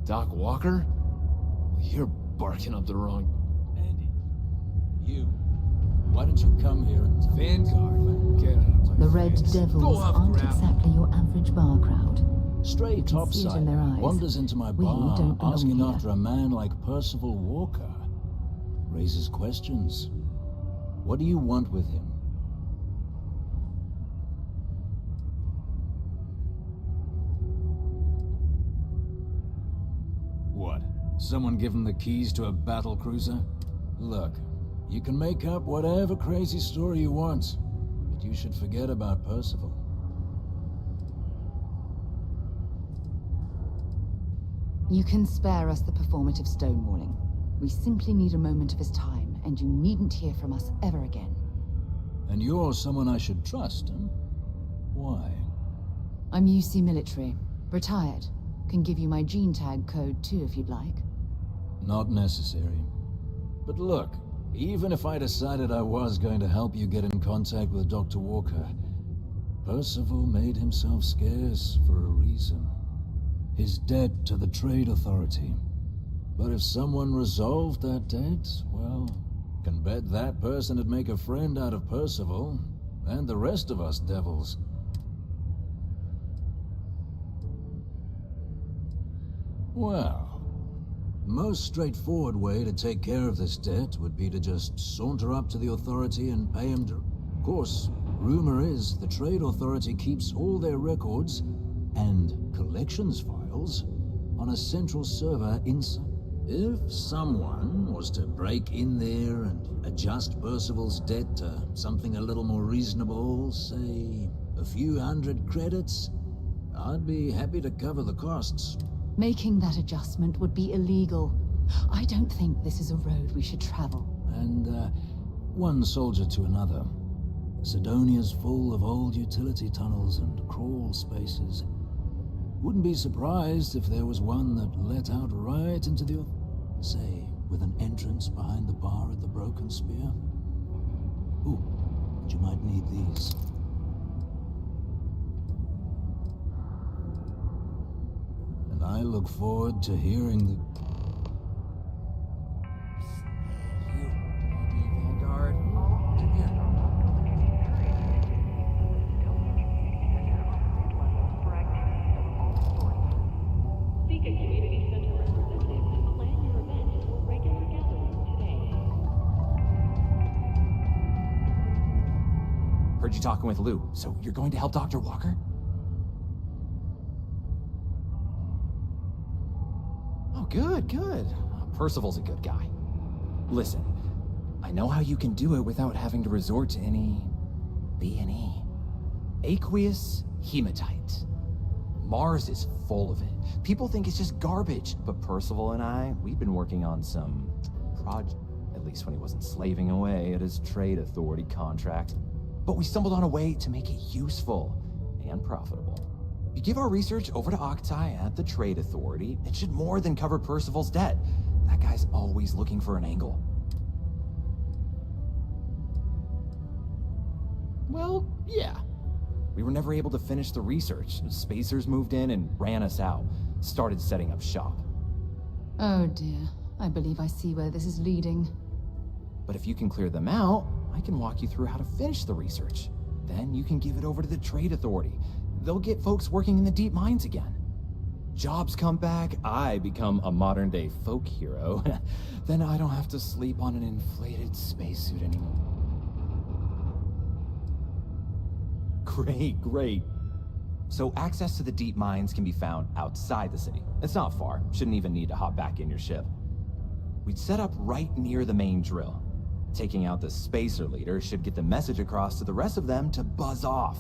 Doc Walker? You're barking up the wrong... Andy, you. Why don't you come here and... Vanguard, get out of my The Red face. Devils Go off aren't ground. exactly your average bar crowd. Stray You can see it in their topside eyes. wanders into my We bar don't belong asking here. after a man like Percival Walker. Raises questions. What do you want with him? What? Someone give him the keys to a battle cruiser? Look, you can make up whatever crazy story you want, but you should forget about Percival. You can spare us the performative stonewalling. We simply need a moment of his time, and you needn't hear from us ever again. And you're someone I should trust, huh? Why? I'm UC military. Retired. Can give you my gene tag code too if you'd like. Not necessary. But look, even if I decided I was going to help you get in contact with Dr. Walker, Percival made himself scarce for a reason. His debt to the Trade Authority. But if someone resolved that debt, well, can bet that person would make a friend out of Percival, and the rest of us devils. Well, the most straightforward way to take care of this debt would be to just saunter up to the Authority and pay him to... Of course, rumor is the Trade Authority keeps all their records and collections files on a central server inside. If someone was to break in there and adjust Percival's debt to something a little more reasonable, say a few hundred credits, I'd be happy to cover the costs. Making that adjustment would be illegal. I don't think this is a road we should travel. And, one soldier to another. Sidonia's full of old utility tunnels and crawl spaces. Wouldn't be surprised if there was one that let out right into the... Say, with an entrance behind the bar at the Broken Spear. Ooh, and you might need these. And I look forward to hearing the... Vanguard. Seek a community center representative to plan your event for regular gatherings today. Heard you talking with Lou, so you're going to help Dr. Walker? Oh, good, good. Percival's a good guy. Listen, I know how you can do it without having to resort to any... B&E. Aqueous hematite. Mars is full of it. People think it's just garbage, but Percival and I, we've been working on some project, at least when he wasn't slaving away at his Trade Authority contract. But we stumbled on a way to make it useful and profitable. You give our research over to Octai at the Trade Authority, it should more than cover Percival's debt. That guy's always looking for an angle. Well, yeah. We were never able to finish the research. Spacers moved in and ran us out. Started setting up shop. Oh dear. I believe I see where this is leading. But if you can clear them out, I can walk you through how to finish the research. Then you can give it over to the Trade Authority. They'll get folks working in the deep mines again. Jobs come back, I become a modern-day folk hero. Then I don't have to sleep on an inflated spacesuit anymore. Great, great. So access to the deep mines can be found outside the city. It's not far. Shouldn't even need to hop back in your ship. We'd set up right near the main drill. Taking out the spacer leader should get the message across to the rest of them to buzz off.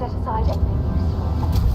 set aside anything useful.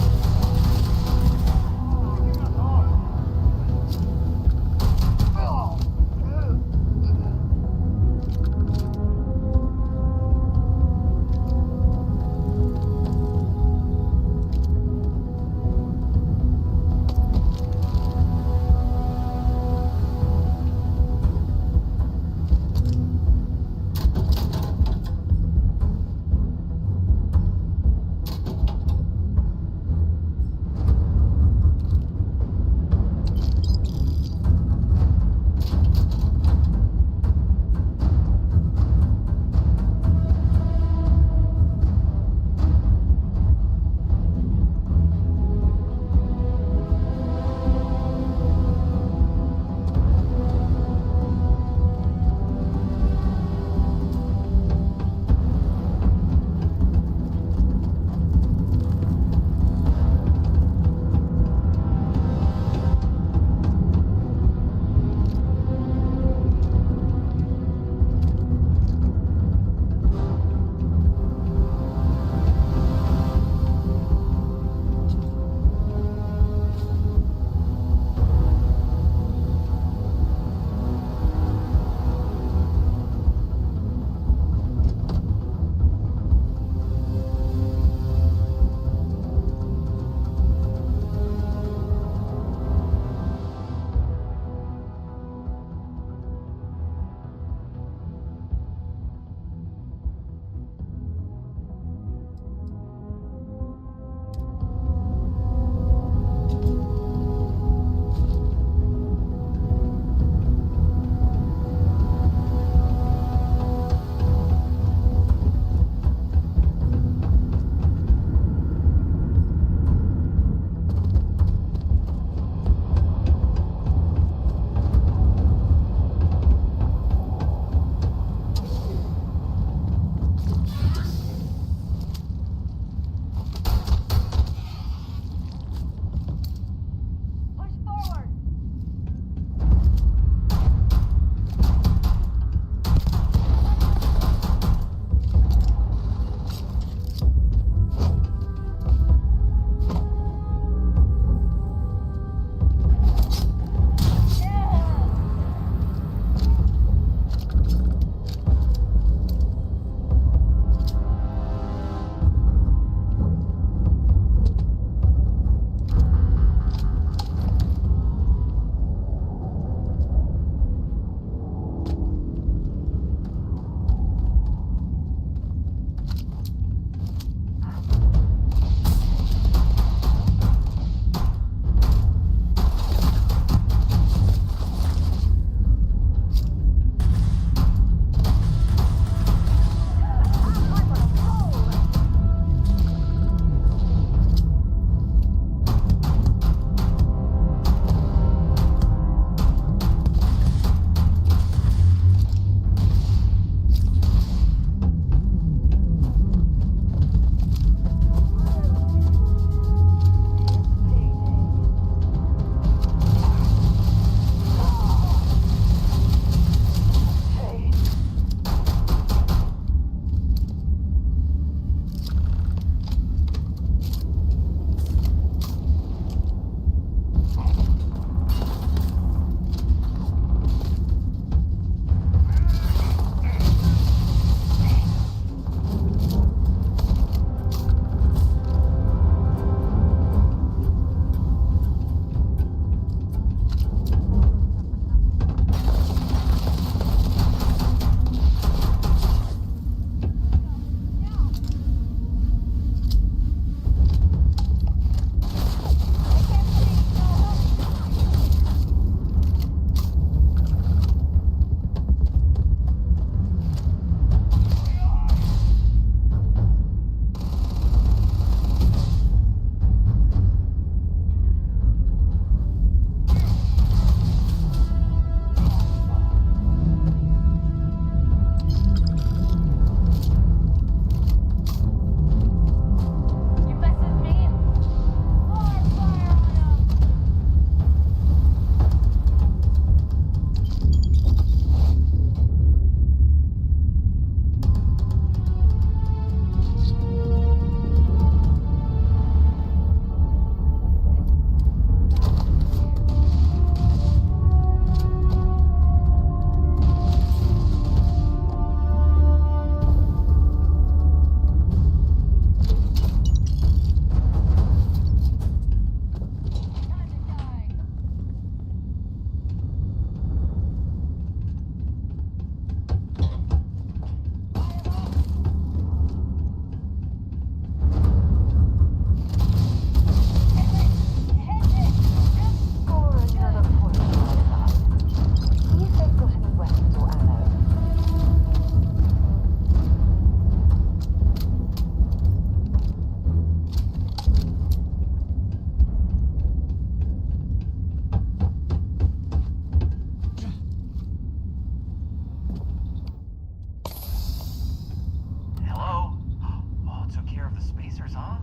the spacers, huh?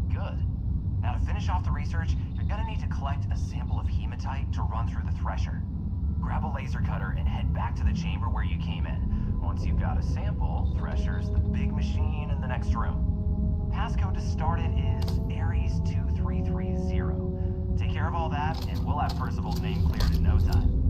Good. Now to finish off the research, you're gonna need to collect a sample of hematite to run through the thresher. Grab a laser cutter and head back to the chamber where you came in. Once you've got a sample, thresher's the big machine in the next room. Passcode to start it is Ares 2330. Take care of all that, and we'll have Percival's name cleared in no time.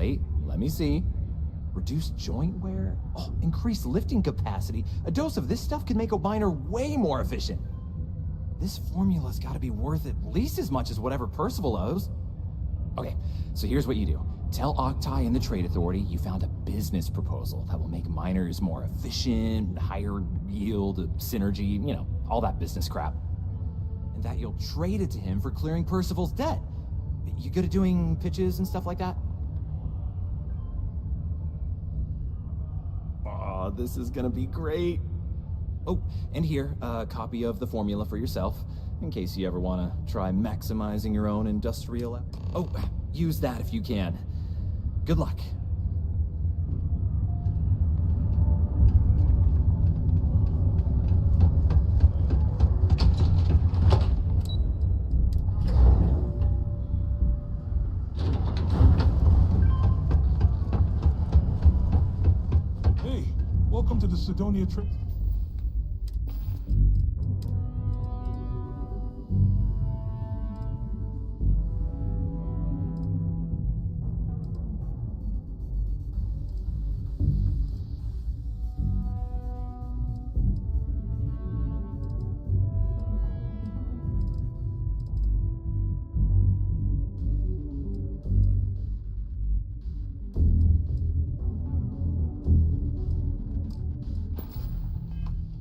Wait, let me see. Reduced joint wear? Oh, increased lifting capacity. A dose of this stuff could make a miner way more efficient. This formula's gotta be worth at least as much as whatever Percival owes. Okay, so here's what you do. Tell Octai and the Trade Authority you found a business proposal that will make miners more efficient, higher yield, synergy, you know, all that business crap. And that you'll trade it to him for clearing Percival's debt. You good at doing pitches and stuff like that? Oh, this is gonna be great. Oh, and here, a copy of the formula for yourself, in case you ever want to try maximizing your own industrial... Oh, use that if you can. Good luck. Hey, welcome to the Sidonia trip.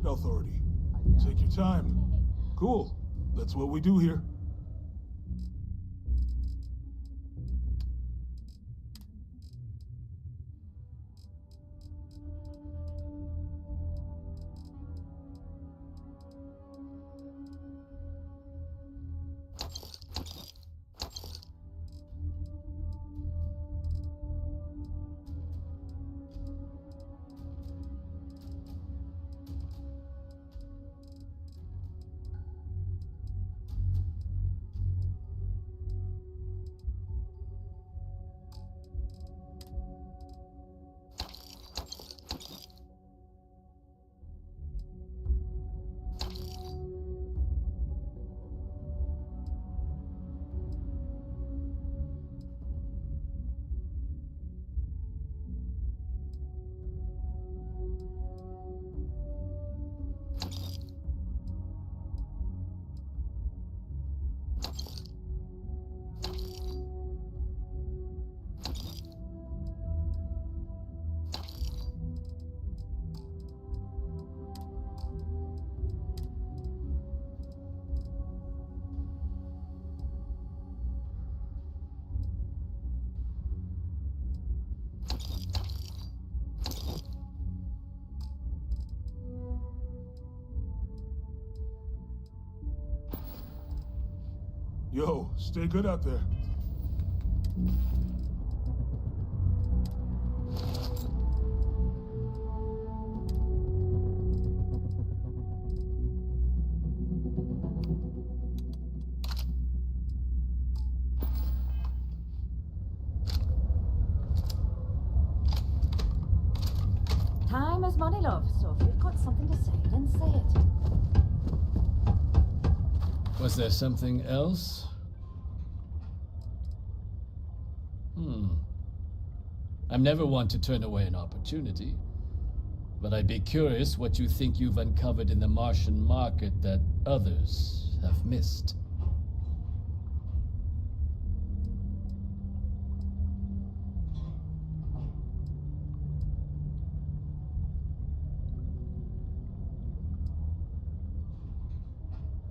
Authority. Take your time. Cool. That's what we do here. Yo, stay good out there. Time is money, love, so if you've got something to say, then say it. Was there something else? I'm never one to turn away an opportunity, but I'd be curious what you think you've uncovered in the Martian market that others have missed.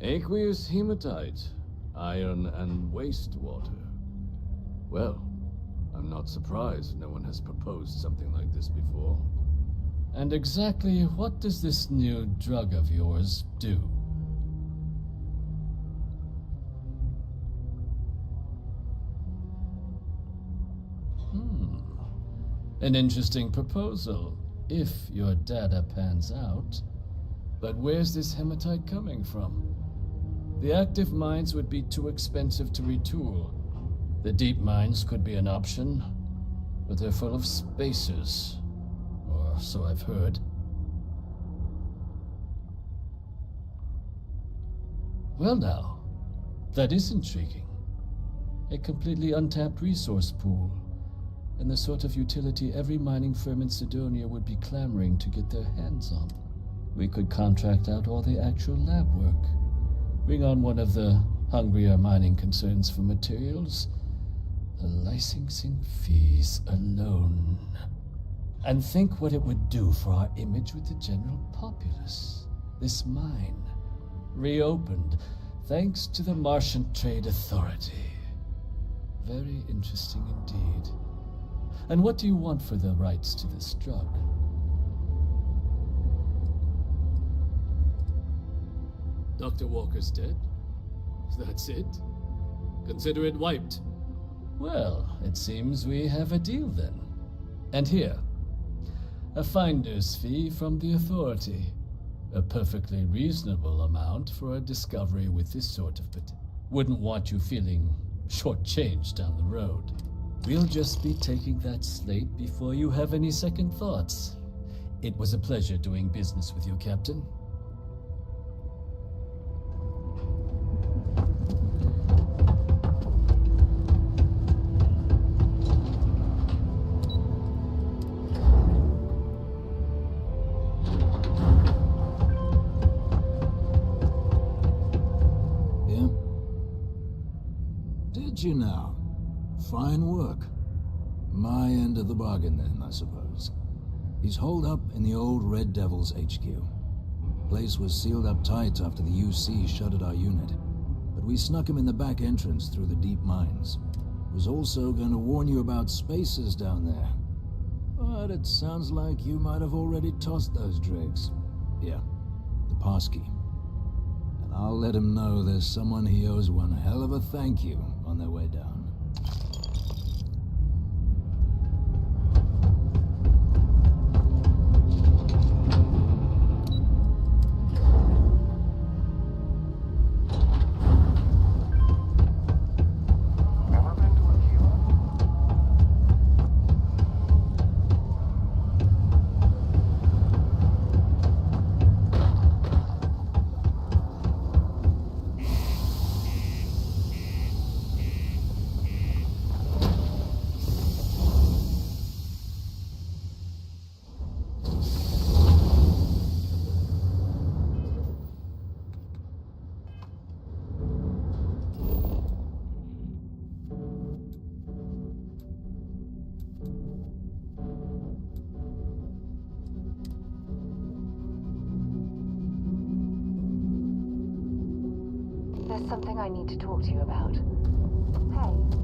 Aqueous hematite, iron and wastewater. Well, I'm not surprised no one has proposed something like this before. And exactly what does this new drug of yours do? An interesting proposal, if your data pans out. But where's this hematite coming from? The active mines would be too expensive to retool. The deep mines could be an option, but they're full of spacers, or so I've heard. Well now, that is intriguing. A completely untapped resource pool. and the sort of utility every mining firm in Sidonia would be clamoring to get their hands on. We could contract out all the actual lab work, bring on one of the hungrier mining concerns for materials, the licensing fees alone. And think what it would do for our image with the general populace. This mine, reopened thanks to the Martian Trade Authority. Very interesting indeed. And what do you want for the rights to this drug? Dr. Walker's dead? That's it? Consider it wiped. Well, it seems we have a deal then. And here, a finder's fee from the Authority. A perfectly reasonable amount for a discovery with this sort of wouldn't want you feeling shortchanged down the road. We'll just be taking that slate before you have any second thoughts. It was a pleasure doing business with you, Captain. You now. Fine work. My end of the bargain then, I suppose. He's holed up in the old Red Devil's HQ. Place was sealed up tight after the UC shuttered our unit, but we snuck him in the back entrance through the deep mines. Was also going to warn you about spacers down there. But it sounds like you might have already tossed those dregs. Yeah, the passkey. And I'll let him know there's someone he owes one hell of a thank you on their way down. There's something I need to talk to you about. Hey.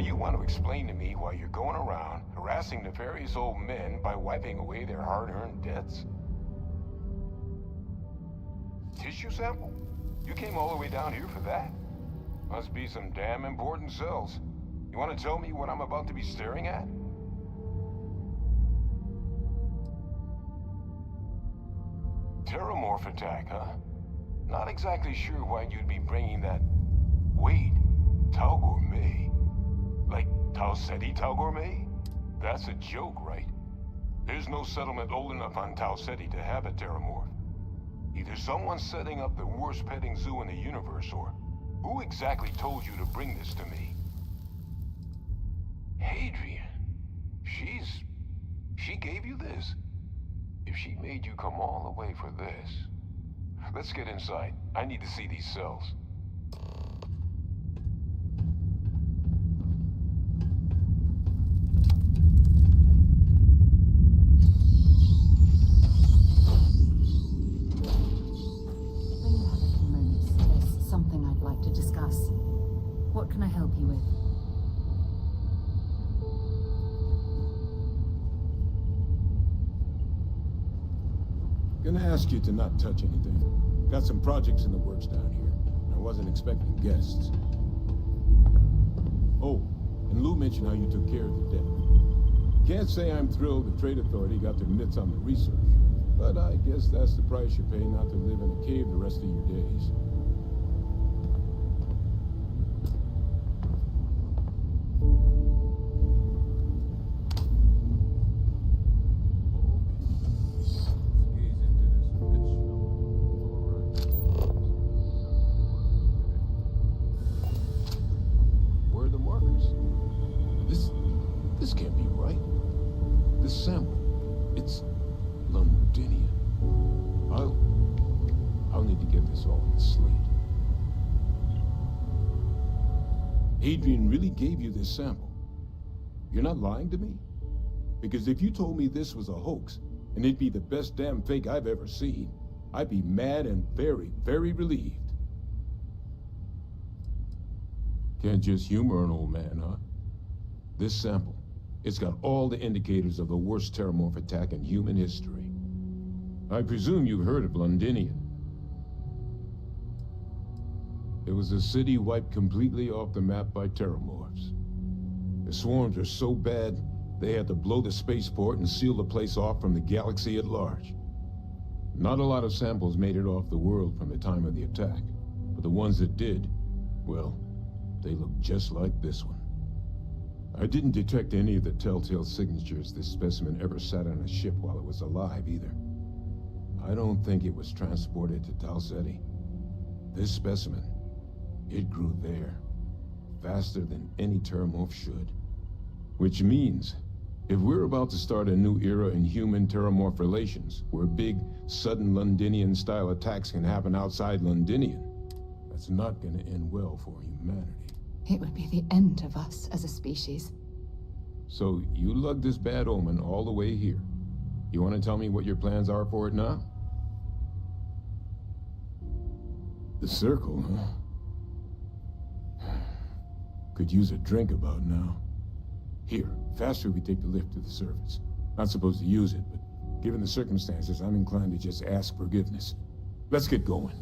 you want to explain to me why you're going around harassing nefarious old men by wiping away their hard-earned debts? Tissue sample? You came all the way down here for that? Must be some damn important cells. You want to tell me what I'm about to be staring at? Terrormorph attack, huh? Not exactly sure why you'd be bringing that... Wait, Tau Gourmet? Like Tau Ceti Tau Gourmet? That's a joke, right? There's no settlement old enough on Tau Ceti to have a Terrormorph. Either someone's setting up the worst petting zoo in the universe, or who exactly told you to bring this to me? Hadrian. She gave you this? If she made you come all the way for this... Let's get inside. I need to see these cells. When you have a few moments, there's something I'd like to discuss. What can I help you with? Gonna ask you to not touch anything. Got some projects in the works down here. I wasn't expecting guests. Oh, and Lou mentioned how you took care of the debt. Can't say I'm thrilled the Trade Authority got their mitts on the research, but I guess that's the price you pay not to live in a cave the rest of your days. This can't be right. This sample, it's Londinian. I'll need to get this all in the slate. Adrian really gave you this sample. You're not lying to me? Because if you told me this was a hoax, and it'd be the best damn fake I've ever seen, I'd be mad and very, very relieved. Can't just humor an old man, huh? This sample, it's got all the indicators of the worst Terrormorph attack in human history. I presume you've heard of Londinian. It was a city wiped completely off the map by Terrormorphs. The swarms were so bad, they had to blow the spaceport and seal the place off from the galaxy at large. Not a lot of samples made it off the world from the time of the attack, but the ones that did, well, they look just like this one. I didn't detect any of the telltale signatures this specimen ever sat on a ship while it was alive, either. I don't think it was transported to Tau Ceti. This specimen, it grew there, faster than any Terrormorph should. Which means, if we're about to start a new era in human-Terrormorph relations, where big, sudden Londinian-style attacks can happen outside Londinian, that's not gonna end well for humanity. It would be the end of us as a species. So, you lugged this bad omen all the way here. You want to tell me what your plans are for it now? The circle, huh? Could use a drink about now. Here, faster we take the lift to the surface. Not supposed to use it, but given the circumstances, I'm inclined to just ask forgiveness. Let's get going.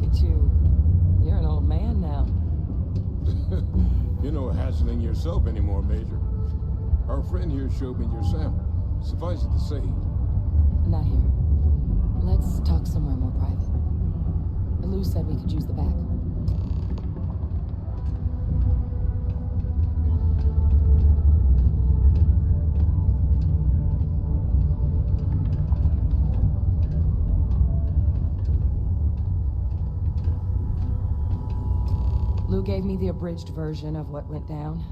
at you. You're an old man now. You're no hassling yourself anymore, Major. Our friend here showed me your sample. Suffice it to say... Not here. Let's talk somewhere more private. Lou said we could use the back. Lou gave me the abridged version of what went down.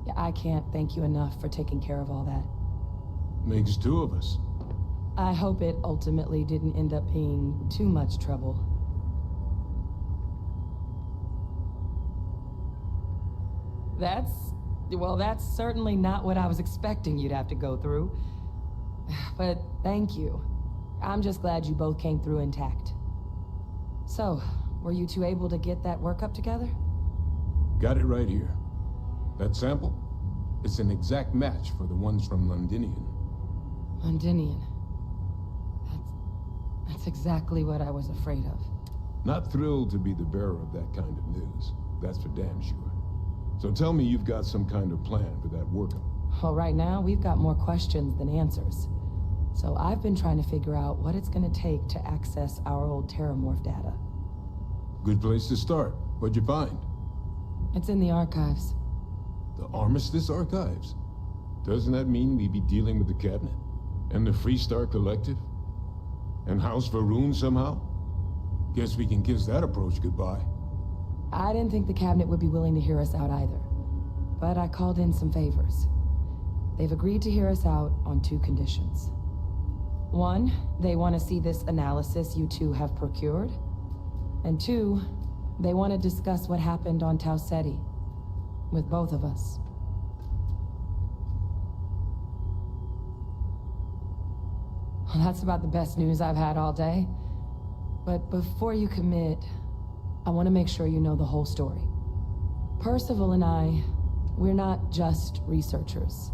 Yeah, I can't thank you enough for taking care of all that. Makes two of us. I hope it ultimately didn't end up being too much trouble. That's certainly not what I was expecting you'd have to go through. But thank you. I'm just glad you both came through intact. So, were you two able to get that workup together? Got it right here. That sample? It's an exact match for the ones from Londinian. Londinian. That's exactly what I was afraid of. Not thrilled to be the bearer of that kind of news. That's for damn sure. So tell me you've got some kind of plan for that workup. Well, right now, we've got more questions than answers. So I've been trying to figure out what it's gonna take to access our old Terrormorph data. Good place to start. What'd you find? It's in the archives. The Armistice Archives? Doesn't that mean we'd be dealing with the Cabinet? And the Freestar Collective? And House Varun somehow? Guess we can kiss that approach goodbye. I didn't think the Cabinet would be willing to hear us out either. But I called in some favors. They've agreed to hear us out on two conditions. One, they want to see this analysis you two have procured. And two, they want to discuss what happened on Tau Ceti. With both of us. Well, that's about the best news I've had all day. But before you commit, I want to make sure you know the whole story. Percival and I, we're not just researchers.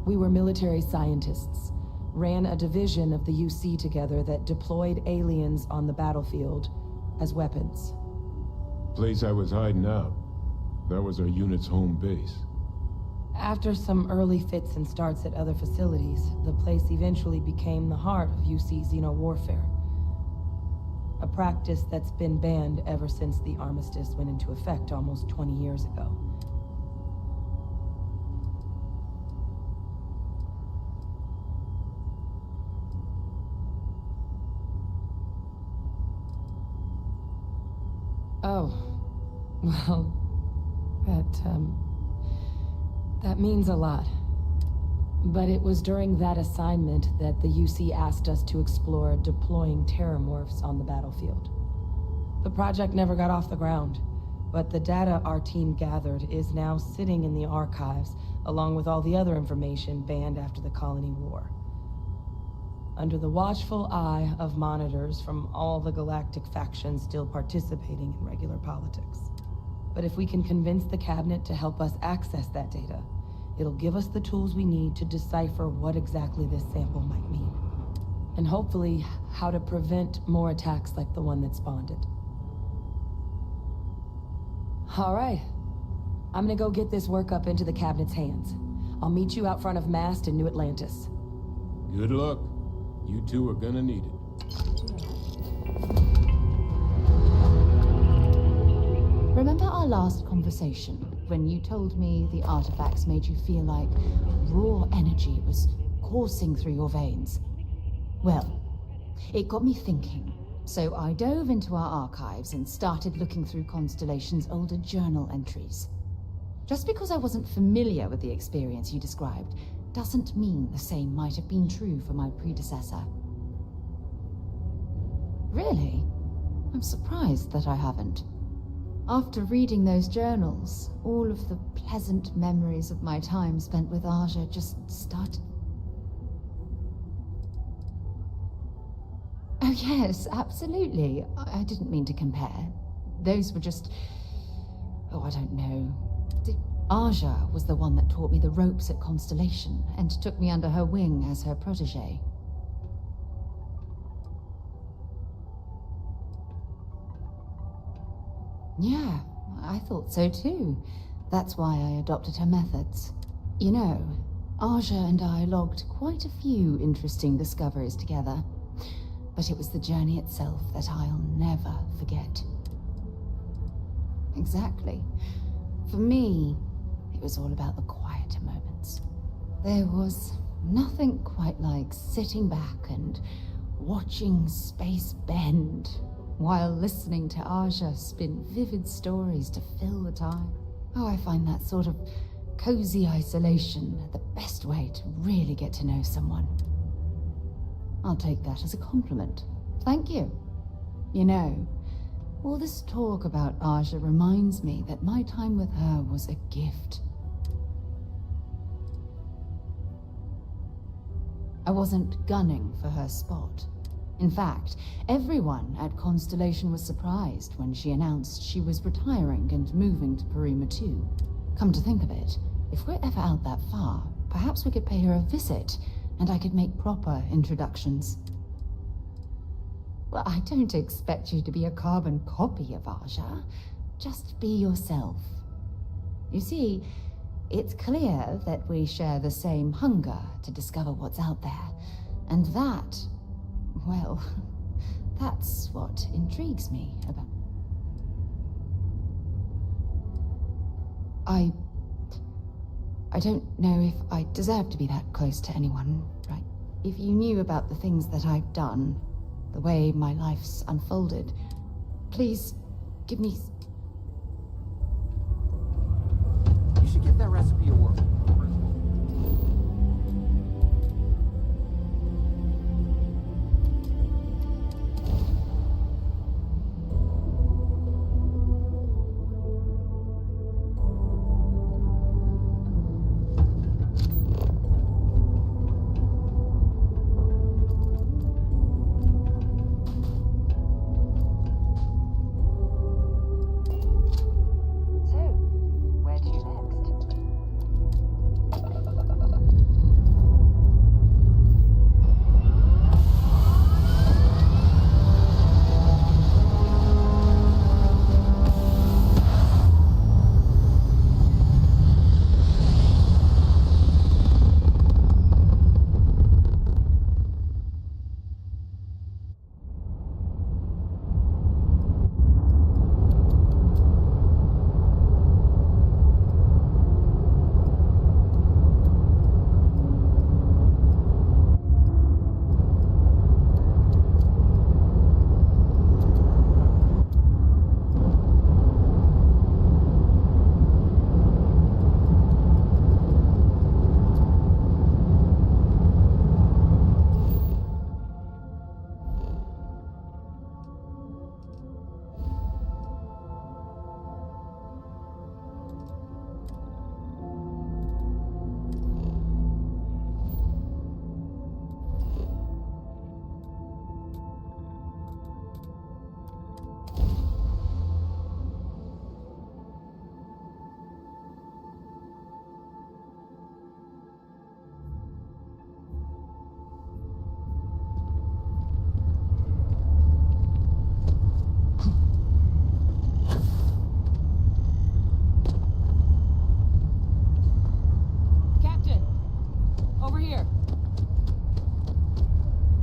We were military scientists, ran a division of the UC together that deployed aliens on the battlefield as weapons. Place I was hiding out. That was our unit's home base. After some early fits and starts at other facilities, the place eventually became the heart of UC xeno-warfare. A practice that's been banned ever since the armistice went into effect almost 20 years ago. Oh, well, that means a lot. But it was during that assignment that the UC asked us to explore deploying Terrormorphs on the battlefield. The project never got off the ground, but the data our team gathered is now sitting in the archives, along with all the other information banned after the Colony War. Under the watchful eye of monitors from all the galactic factions still participating in regular politics. But if we can convince the Cabinet to help us access that data, it'll give us the tools we need to decipher what exactly this sample might mean. And hopefully, how to prevent more attacks like the one that spawned it. All right. I'm gonna go get this workup into the Cabinet's hands. I'll meet you out front of Mast in New Atlantis. Good luck. You two are gonna need it. Remember our last conversation, when you told me the artifacts made you feel like raw energy was coursing through your veins? Well, it got me thinking, so I dove into our archives and started looking through Constellation's older journal entries. Just because I wasn't familiar with the experience you described, doesn't mean the same might have been true for my predecessor. Really? I'm surprised that I haven't. After reading those journals, all of the pleasant memories of my time spent with Aja just started... Oh yes, absolutely. I didn't mean to compare. Those were just... Oh, I don't know. Aja was the one that taught me the ropes at Constellation, and took me under her wing as her protege. Yeah, I thought so too. That's why I adopted her methods. You know, Aja and I logged quite a few interesting discoveries together. But it was the journey itself that I'll never forget. Exactly. For me, it was all about the quieter moments. There was nothing quite like sitting back and watching space bend while listening to Aja spin vivid stories to fill the time. Oh, I find that sort of cozy isolation the best way to really get to know someone. I'll take that as a compliment. Thank you. You know, all this talk about Aja reminds me that my time with her was a gift. I wasn't gunning for her spot. In fact, everyone at Constellation was surprised when she announced she was retiring and moving to Parima 2. Come to think of it, if we're ever out that far, perhaps we could pay her a visit, and I could make proper introductions. Well, I don't expect you to be a carbon copy of Aja. Just be yourself. You see, it's clear that we share the same hunger to discover what's out there. And that, well, that's what intrigues me about... I don't know if I deserve to be that close to anyone, right? If you knew about the things that I've done, the way my life's unfolded, please give me... You should give that recipe a whirl.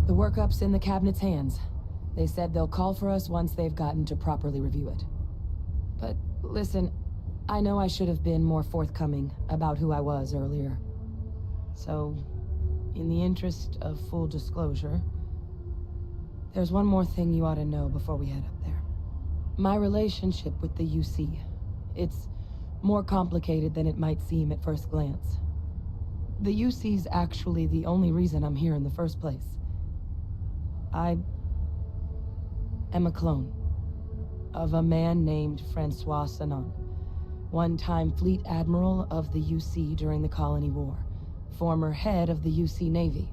Workup's in the cabinet's hands. They said they'll call for us once they've gotten to properly review it. But listen, I know I should have been more forthcoming about who I was earlier. So, in the interest of full disclosure, there's one more thing you ought to know before we head up there. My relationship with the UC. It's more complicated than it might seem at first glance. The UC's actually the only reason I'm here in the first place. I am a clone of a man named Francois Sanon, one-time fleet admiral of the UC during the Colony War, former head of the UC Navy.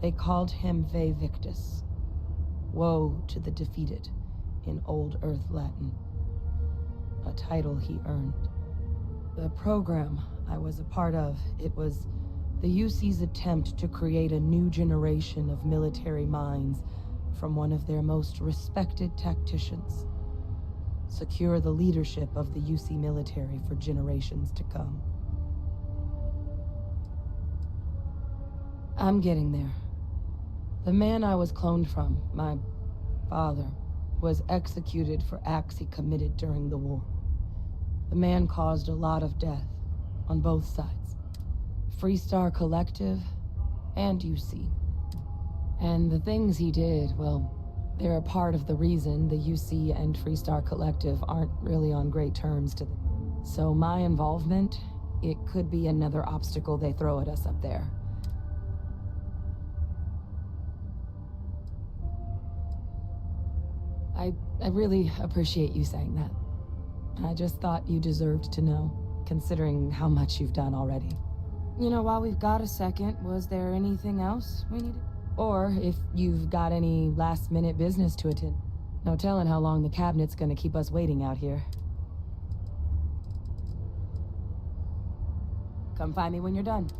They called him Ve Victus, woe to the defeated, in Old Earth Latin, a title he earned. The program I was a part of, it was the UC's attempt to create a new generation of military minds from one of their most respected tacticians. secure the leadership of the UC military for generations to come. I'm getting there. The man I was cloned from, my father, was executed for acts he committed during the war. The man caused a lot of death, on both sides. Freestar Collective, and UC. And the things he did, well, they're a part of the reason the UC and Freestar Collective aren't really on great terms to them. So my involvement, it could be another obstacle they throw at us up there. I really appreciate you saying that. I just thought you deserved to know, considering how much you've done already. You know, while we've got a second, was there anything else we needed? Or if you've got any last-minute business to attend. No telling how long the cabinet's gonna keep us waiting out here. Come find me when you're done.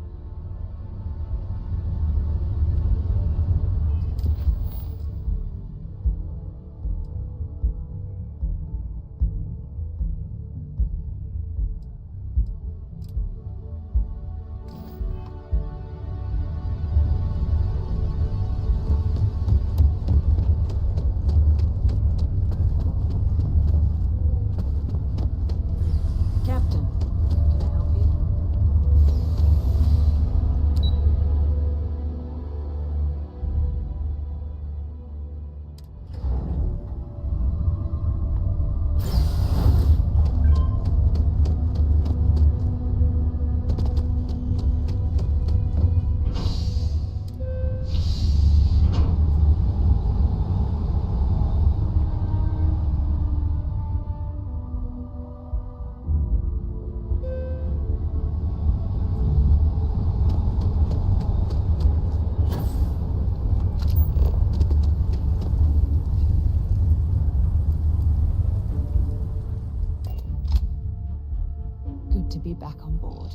To be back on board.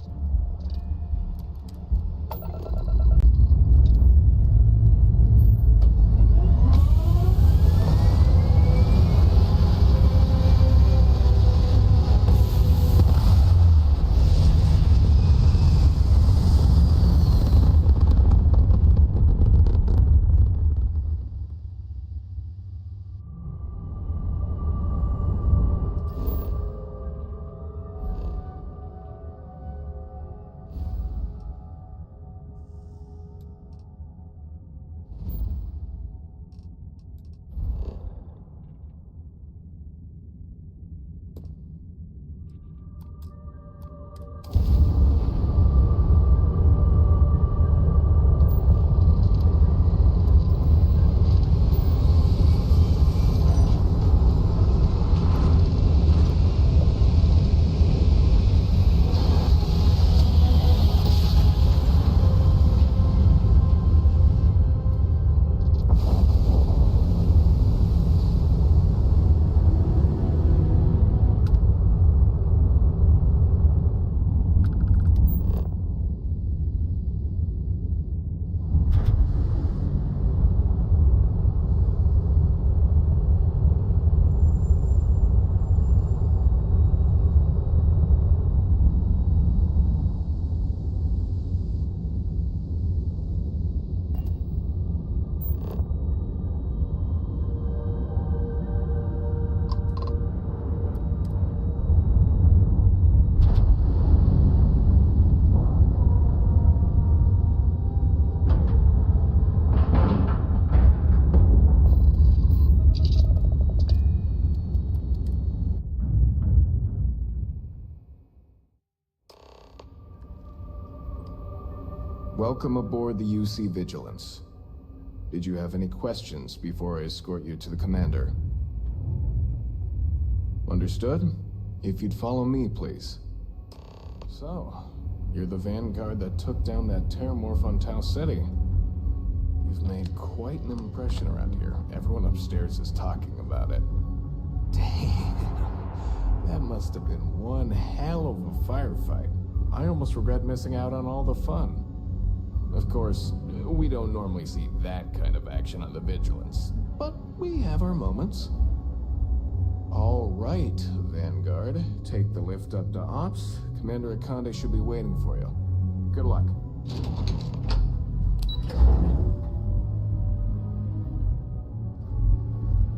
Welcome aboard the UC Vigilance. Did you have any questions before I escort you to the commander? Understood? If you'd follow me, please. So, you're the vanguard that took down that Terrормorph on Tau City. You've made quite an impression around here. Everyone upstairs is talking about it. Damn, that must have been one hell of a firefight. I almost regret missing out on all the fun. Of course, we don't normally see that kind of action on the Vigilance, but we have our moments. All right, Vanguard. Take the lift up to Ops. Commander Akande should be waiting for you. Good luck.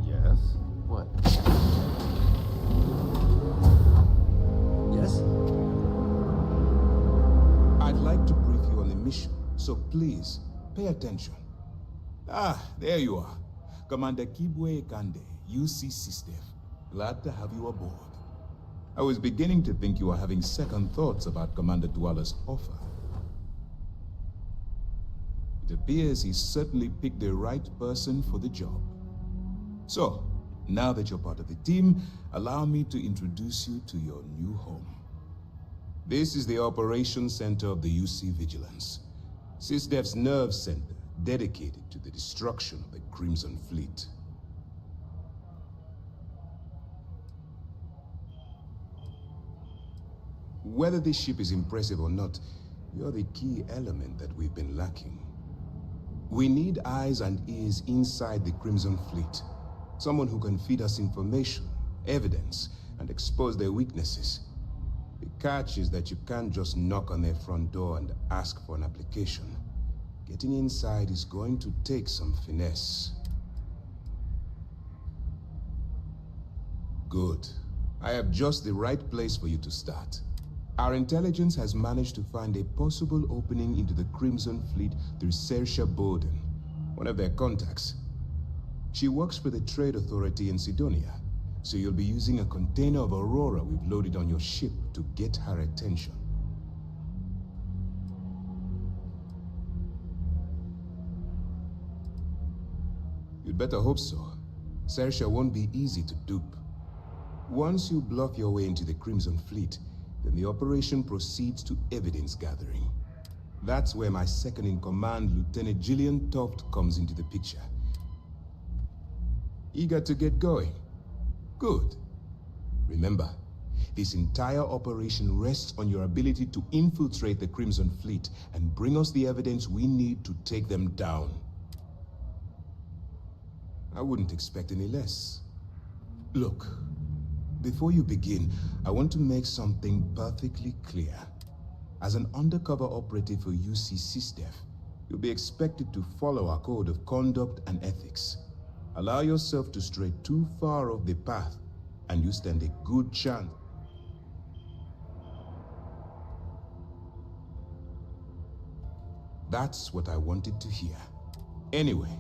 Yes? What? Yes? I'd like to brief you on the mission, so please, pay attention. Ah, there you are. Commander Kibwe Kande, UC System. Glad to have you aboard. I was beginning to think you were having second thoughts about Commander Dwala's offer. It appears he certainly picked the right person for the job. So, now that you're part of the team, allow me to introduce you to your new home. This is the Operations Center of the UC Vigilance, SysDef's nerve center dedicated to the destruction of the Crimson Fleet. Whether this ship is impressive or not, you're the key element that we've been lacking. We need eyes and ears inside the Crimson Fleet. Someone who can feed us information, evidence, and expose their weaknesses. The catch is that you can't just knock on their front door and ask for an application. Getting inside is going to take some finesse. Good. I have just the right place for you to start. Our intelligence has managed to find a possible opening into the Crimson Fleet through Saoirse Bowden, one of their contacts. She works for the Trade Authority in Sidonia, so you'll be using a container of Aurora we've loaded on your ship to get her attention. You'd better hope so. Saoirse won't be easy to dupe. Once you bluff your way into the Crimson Fleet, then the operation proceeds to evidence gathering. That's where my second-in-command, Lieutenant Gillian Toft, comes into the picture. Eager to get going? Good. Remember, this entire operation rests on your ability to infiltrate the Crimson Fleet and bring us the evidence we need to take them down. I wouldn't expect any less. Look, before you begin, I want to make something perfectly clear. As an undercover operative for UC SysDef, you'll be expected to follow our code of conduct and ethics. Allow yourself to stray too far off the path, and you stand a good chance. That's what I wanted to hear. Anyway,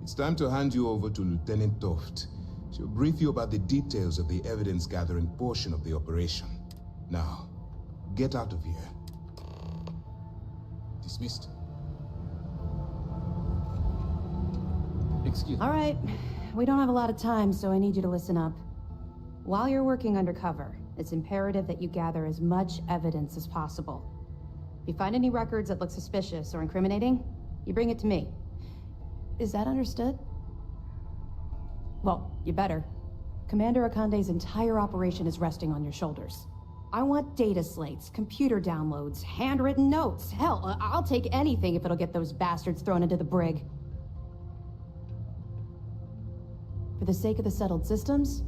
it's time to hand you over to Lieutenant Toft. She'll brief you about the details of the evidence-gathering portion of the operation. Now, get out of here. Dismissed. Excuse me. All right. We don't have a lot of time, so I need you to listen up. While you're working undercover, it's imperative that you gather as much evidence as possible. If you find any records that look suspicious or incriminating, you bring it to me. Is that understood? Well, you better. Commander Akande's entire operation is resting on your shoulders. I want data slates, computer downloads, handwritten notes. Hell, I'll take anything if it'll get those bastards thrown into the brig. For the sake of the settled systems,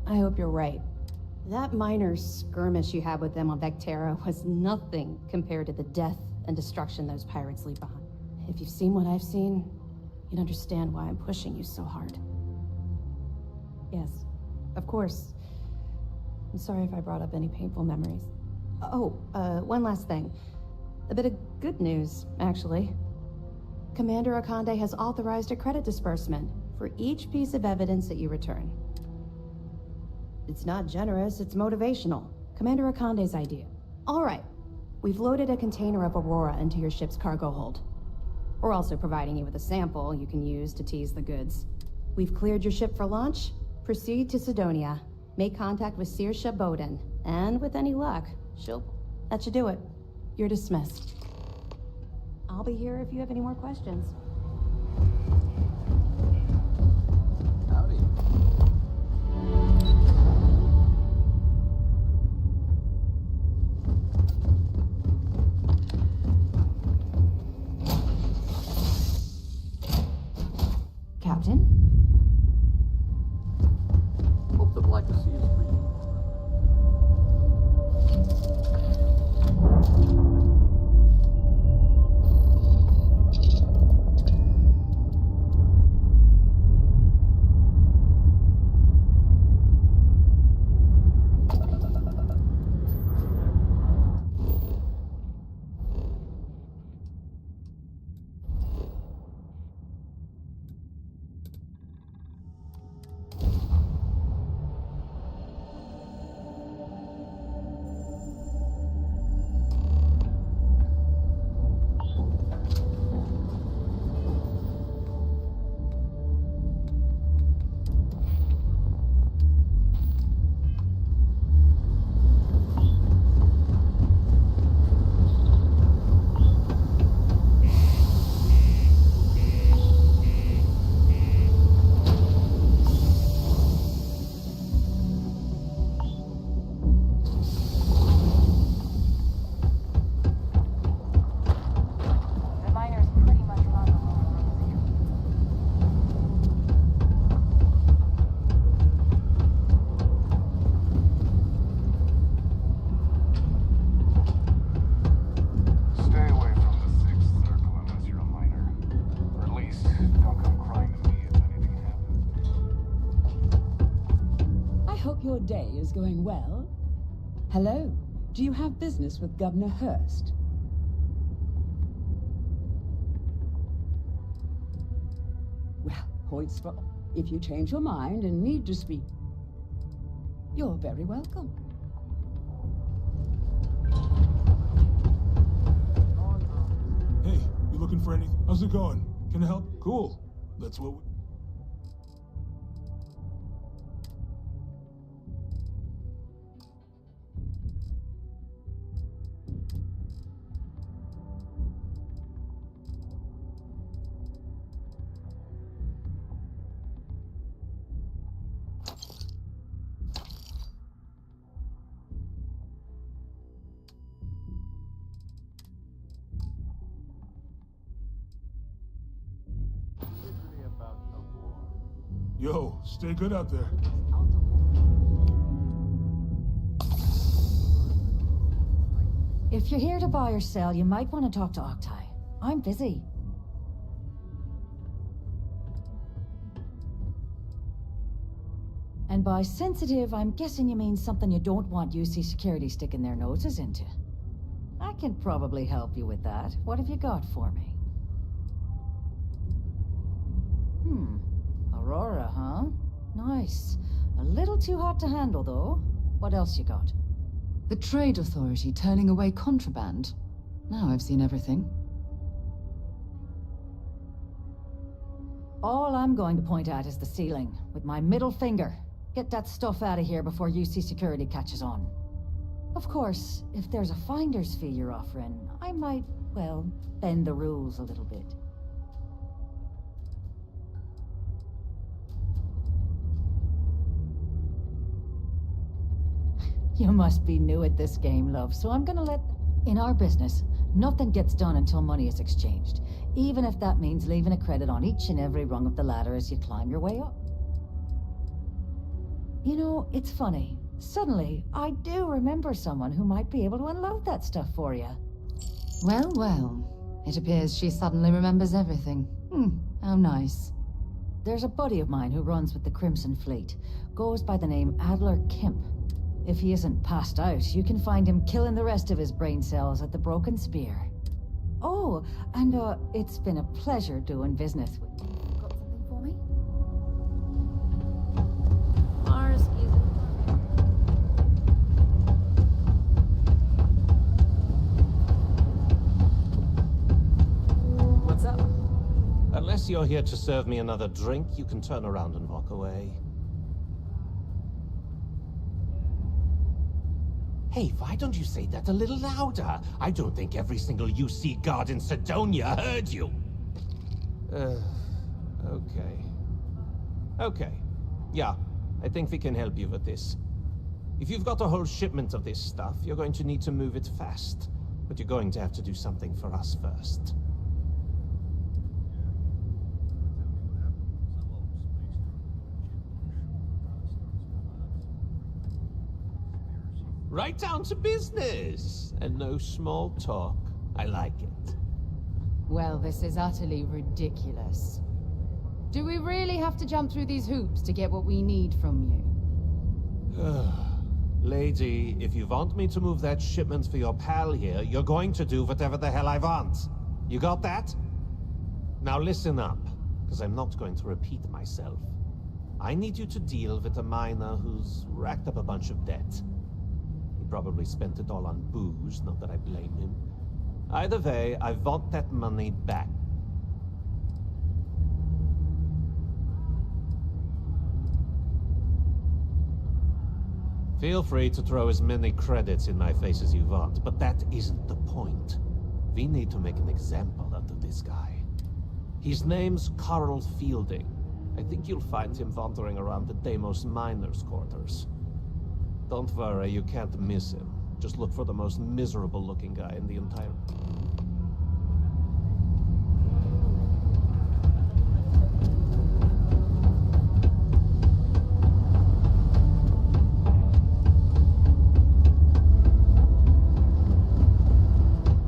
I hope you're right. That minor skirmish you had with them on Vectera was nothing compared to the death and destruction those pirates leave behind. If you've seen what I've seen, you'd understand why I'm pushing you so hard. Yes, of course. I'm sorry if I brought up any painful memories. Oh, one last thing. A bit of good news, actually. Commander Akande has authorized a credit disbursement for each piece of evidence that you return. It's not generous, it's motivational. Commander Akande's idea. All right, we've loaded a container of Aurora into your ship's cargo hold. We're also providing you with a sample you can use to tease the goods. We've cleared your ship for launch. Proceed to Sidonia. Make contact with Saoirse Bowden. And with any luck, she'll let you do it. You're dismissed. I'll be here if you have any more questions. Howdy. Captain? Hope the like to see is free. The miners pretty much run the whole museum. Stay away from the Sixth Circle unless you're a miner. Or at least, don't come crying to me if anything happens. I hope your day is going well. Hello. Do you have business with Governor Hurst? Well, points for... If you change your mind and need to speak, you're very welcome. Hey, you looking for anything? How's it going? Can I help? Cool. That's what we... Yo, stay good out there. If you're here to buy or sell, you might want to talk to Octai. I'm busy. And by sensitive, I'm guessing you mean something you don't want UC security sticking their noses into. I can probably help you with that. What have you got for me? Aurora, huh? Nice. A little too hot to handle, though. What else you got? The Trade Authority turning away contraband. Now I've seen everything. All I'm going to point at is the ceiling, with my middle finger. Get that stuff out of here before UC security catches on. Of course, if there's a finder's fee you're offering, I might, well, bend the rules a little bit. You must be new at this game, love, so I'm gonna let... In our business, nothing gets done until money is exchanged, even if that means leaving a credit on each and every rung of the ladder as you climb your way up. You know, it's funny. Suddenly, I do remember someone who might be able to unload that stuff for you. Well, well. It appears she suddenly remembers everything. How nice. There's a buddy of mine who runs with the Crimson Fleet. Goes by the name Adler Kemp. If he isn't passed out, you can find him killing the rest of his brain cells at the Broken Spear. Oh, and it's been a pleasure doing business with you. Got something for me? Mars What's up? Unless you're here to serve me another drink, you can turn around and walk away. Hey, why don't you say that a little louder? I don't think every single UC guard in Sidonia heard you. Okay. Okay. Yeah, I think we can help you with this. If you've got a whole shipment of this stuff, you're going to need to move it fast. But you're going to have to do something for us first. Right down to business. And no small talk. I like it. Well, this is utterly ridiculous. Do we really have to jump through these hoops to get what we need from you? Lady, if you want me to move that shipment for your pal here, you're going to do whatever the hell I want. You got that? Now listen up, because I'm not going to repeat myself. I need you to deal with a miner who's racked up a bunch of debt. He probably spent it all on booze, not that I blame him. Either way, I want that money back. Feel free to throw as many credits in my face as you want, but that isn't the point. We need to make an example out of this guy. His name's Carl Fielding. I think you'll find him wandering around the Deimos miners' quarters. Don't worry, you can't miss him. Just look for the most miserable-looking guy in the entire...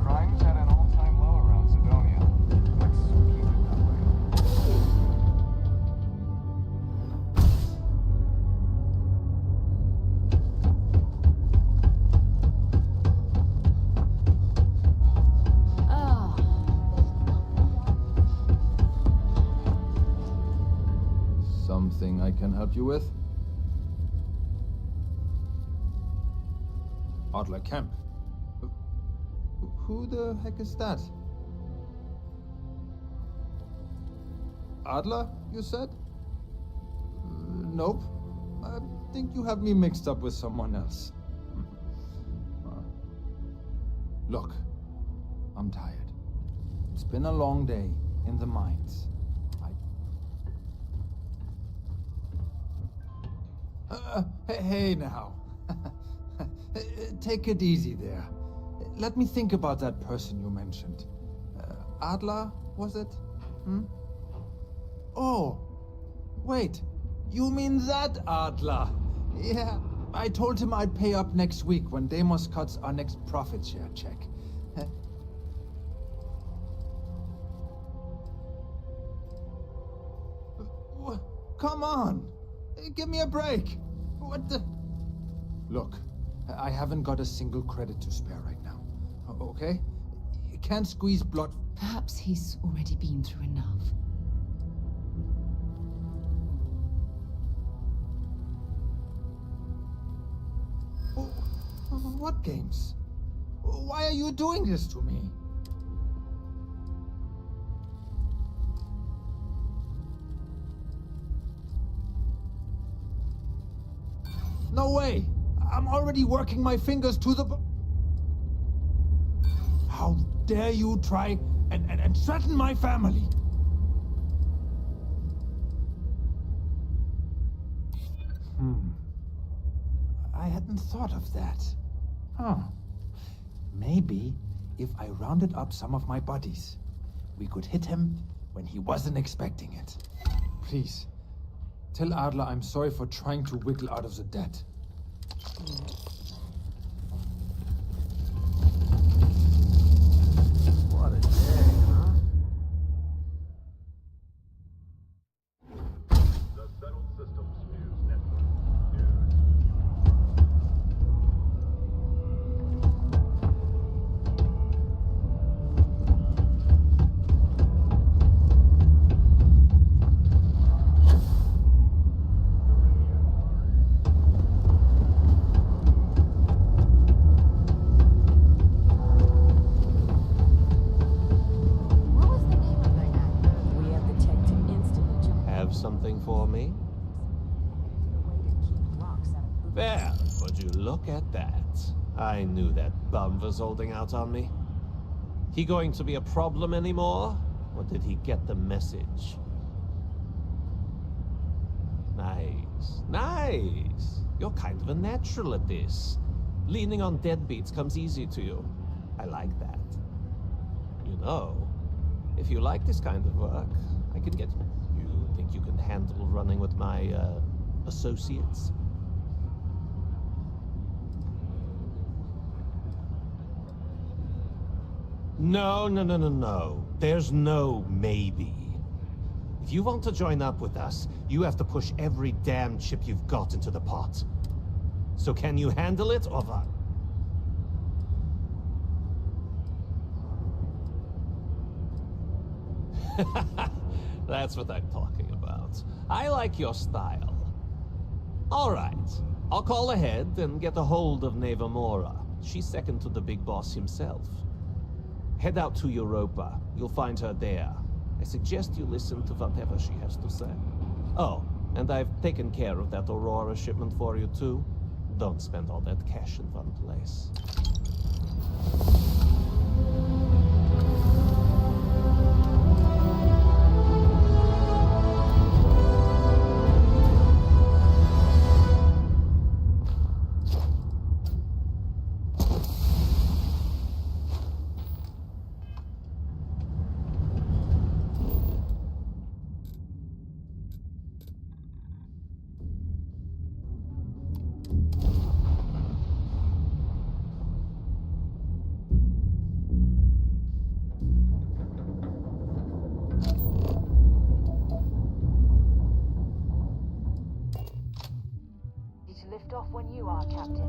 Crime's at an all-time low around Sidonia. Let's keep it that way. Something I can help you with? Adler Kemp. Who the heck is that? Adler, you said? Nope. I think you have me mixed up with someone else. Look, I'm tired. It's been a long day in the mines. Hey now. Take it easy there. Let me think about that person you mentioned. Adler, was it? Oh, wait. You mean that Adler? Yeah, I told him I'd pay up next week when Deimos cuts our next profit share check. Come on. Give me a break. What the... Look, I haven't got a single credit to spare right now. Okay? You can't squeeze blood... Perhaps he's already been through enough. What games? Why are you doing this to me? No way! I'm already working my fingers to the... How dare you try and threaten my family? I hadn't thought of that. Huh. Maybe if I rounded up some of my buddies, we could hit him when he wasn't expecting it. Please, tell Adler I'm sorry for trying to wiggle out of the debt. What a day, huh? The Settled Systems News Network. Something for me? Well, would you look at that? I knew that bum was holding out on me. He going to be a problem anymore? Or did he get the message? Nice. Nice. You're kind of a natural at this. Leaning on deadbeats comes easy to you. I like that. You know, if you like this kind of work, I can get... Think you can handle running with my, associates? No, no, no, no, no. There's no maybe. If you want to join up with us, you have to push every damn chip you've got into the pot. So can you handle it, or what? That's what I'm talking about. I like your style. All right. I'll call ahead and get a hold of Nevamora. She's second to the big boss himself. Head out to Europa. You'll find her there. I suggest you listen to whatever she has to say. Oh, and I've taken care of that Aurora shipment for you too. Don't spend all that cash in one place. Lift off when you are, Captain.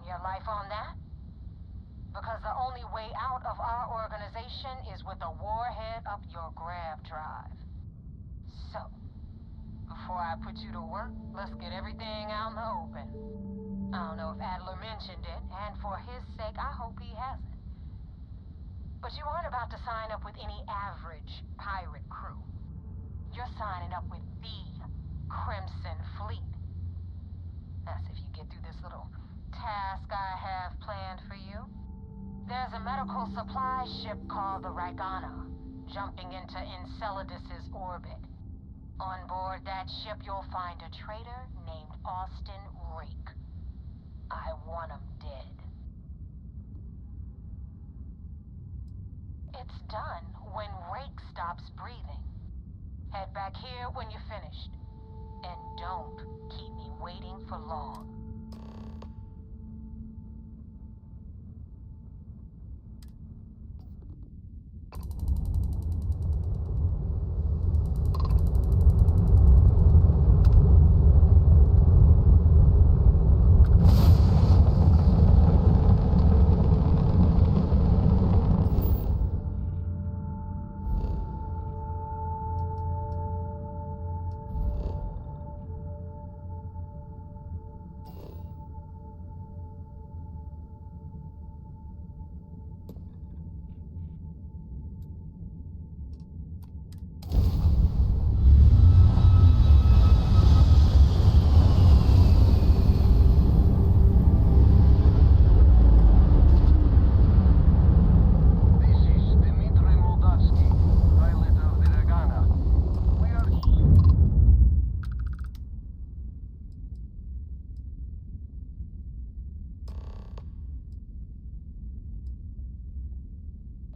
Your life on that? Because the only way out of our organization is with a warhead up your grav drive. So, before I put you to work, let's get everything out in the open. I don't know if Adler mentioned it, and for his sake, I hope he hasn't. But you aren't about to sign up with any average pirate crew. You're signing up with the Crimson Fleet. That's if you get through this little task I have planned for you. There's a medical supply ship called the Ragana, jumping into Enceladus's orbit. On board that ship, you'll find a traitor named Austin Rake. I want him dead. It's done when Rake stops breathing. Head back here when you're finished. And don't keep me waiting for long.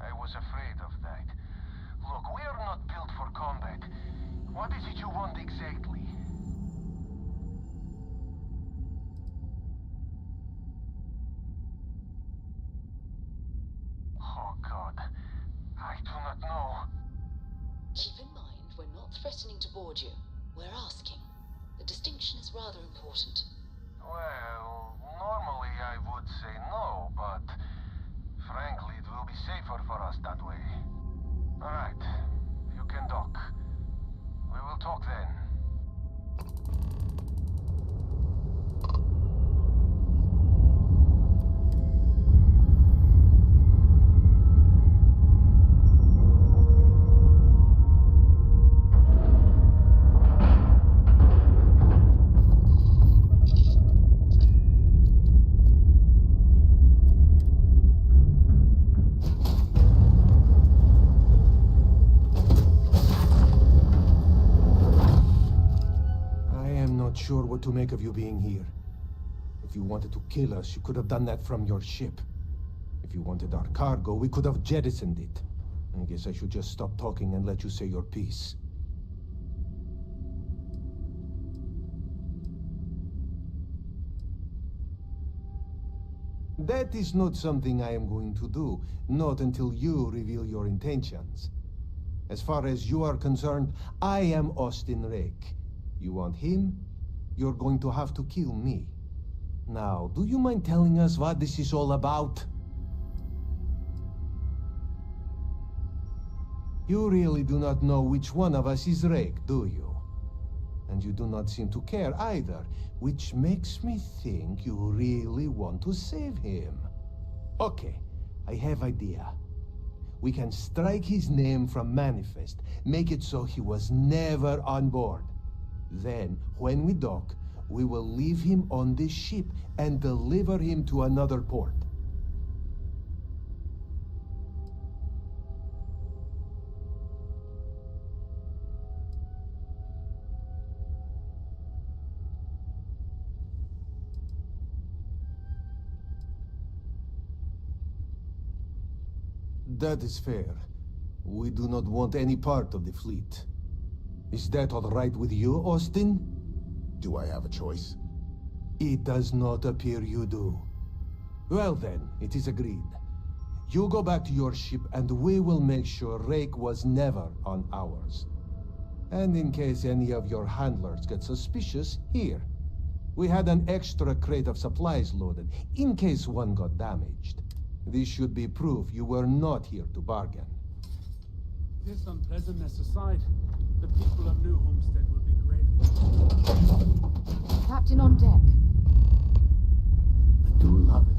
I was afraid of that. Look, we are not built for combat. What is it you want exactly? Oh, God. I do not know. Keep in mind, we're not threatening to board you. We're asking. The distinction is rather important. Well, normally I would say no, but Frankly, it will be safer for us that way. Alright, you can dock. We will talk then. Sure what to make of you being here. If you wanted to kill us, you could have done that from your ship. If you wanted our cargo, we could have jettisoned it. I guess I should just stop talking and let you say your piece. That is not something I am going to do, not until you reveal your intentions. As far as you are concerned, I am Austin Rake. You want him? You're going to have to kill me. Now, do you mind telling us what this is all about? You really do not know which one of us is Rake, do you? And you do not seem to care either, which makes me think you really want to save him. Okay, I have idea. We can strike his name from Manifest, make it so he was never on board. Then, when we dock, we will leave him on this ship and deliver him to another port. That is fair. We do not want any part of the fleet. Is that all right with you, Austin? Do I have a choice? It does not appear you do. Well then, it is agreed. You go back to your ship and we will make sure Rake was never on ours. And in case any of your handlers get suspicious, here. We had an extra crate of supplies loaded, in case one got damaged. This should be proof you were not here to bargain. This unpleasantness aside, the people of New Homestead will be grateful. Captain on deck. I do love it.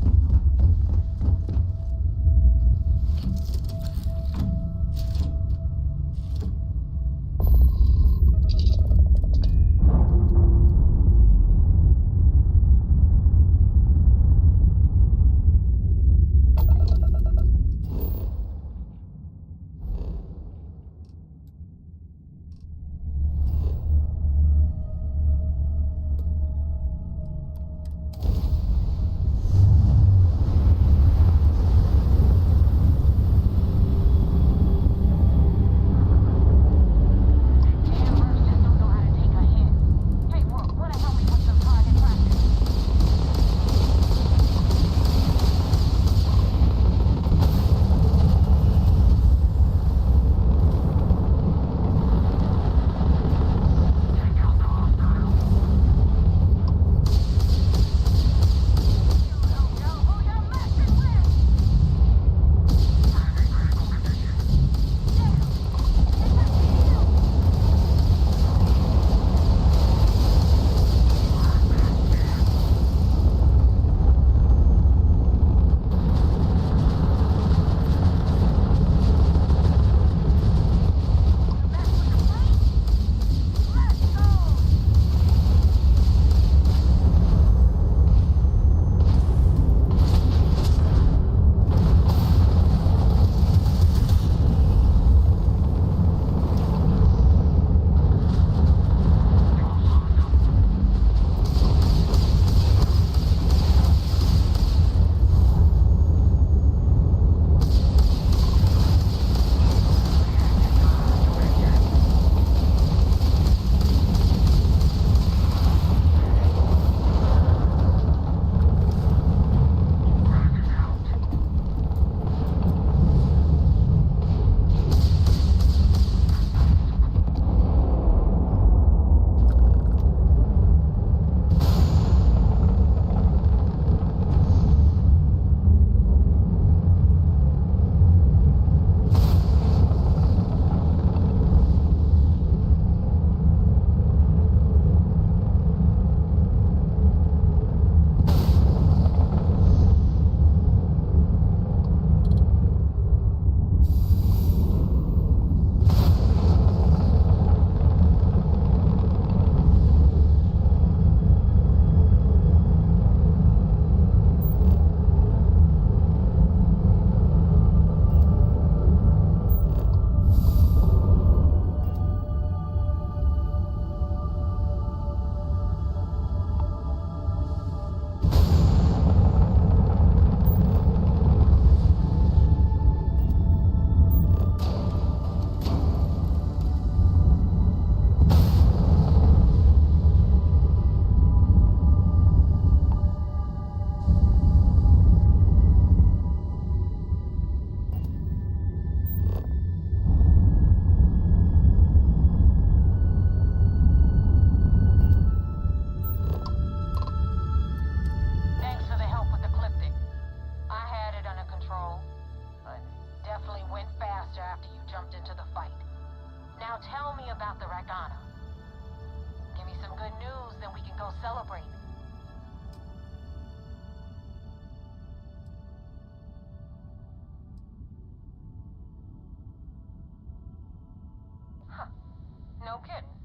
no kidding.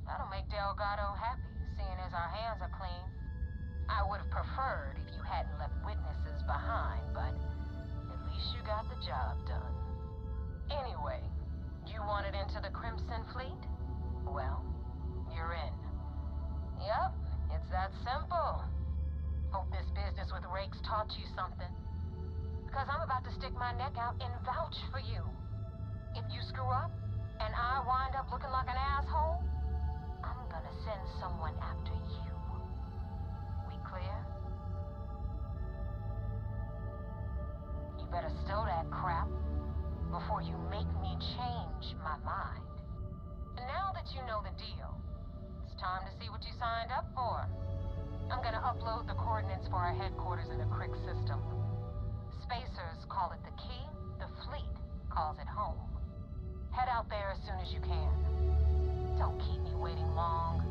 That'll make Delgado happy, seeing as our hands are clean. I would have preferred if you hadn't left witnesses behind, but at least you got the job done. Anyway, you wanted into the Crimson Fleet? Well, you're in. Yup, it's that simple. Hope this business with Rakes taught you something. Because I'm about to stick my neck out and vouch for you. If you screw up, and I wind up looking like an asshole, I'm gonna send someone after you. We clear? You better stow that crap before you make me change my mind. And now that you know the deal, it's time to see what you signed up for. I'm gonna upload the coordinates for our headquarters in the Crick system. Spacers call it the key, the fleet calls it home. Head out there as soon as you can. Don't keep me waiting long.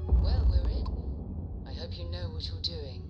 Well, we're in. I hope you know what you're doing.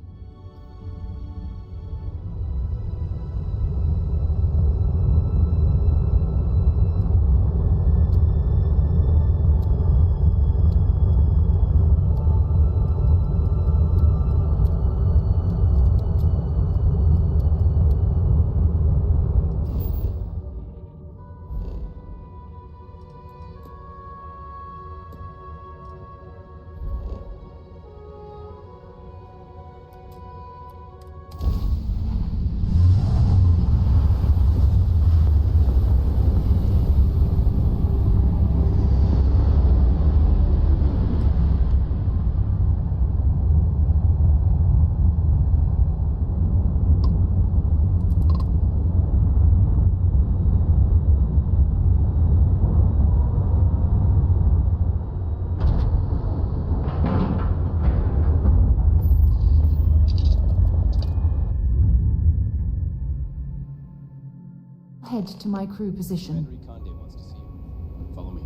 Head to my crew position. Conde wants to see you. Follow me.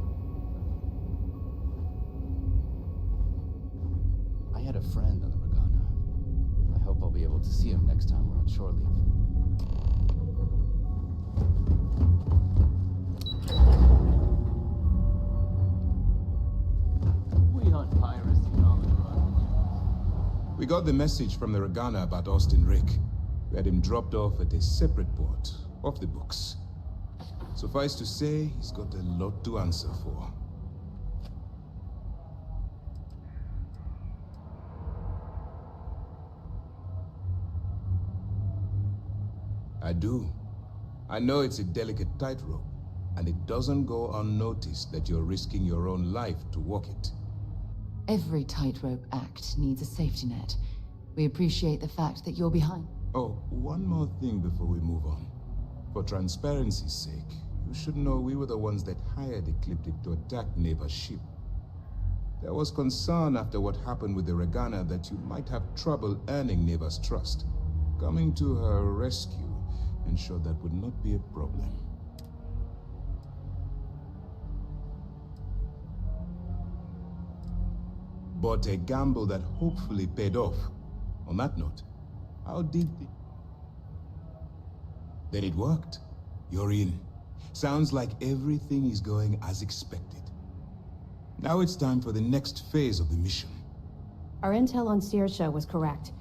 I had a friend on the Regana. I hope I'll be able to see him next time we're on shore leave. We hunt piracy on the run. We got the message from the Regana about Austin Rick. We had him dropped off at a separate port, off the books. Suffice to say, he's got a lot to answer for. I do. I know it's a delicate tightrope, and it doesn't go unnoticed that you're risking your own life to walk it. Every tightrope act needs a safety net. We appreciate the fact that you're behind. Oh, one more thing before we move on. For transparency's sake, you should know we were the ones that hired Ecliptic to attack Neva's ship. There was concern after what happened with the Regana that you might have trouble earning Neva's trust. Coming to her rescue ensured that would not be a problem. But a gamble that hopefully paid off. On that note, how did the... Then it worked. You're in. Sounds like everything is going as expected. Now it's time for the next phase of the mission. Our intel on Saoirse was correct.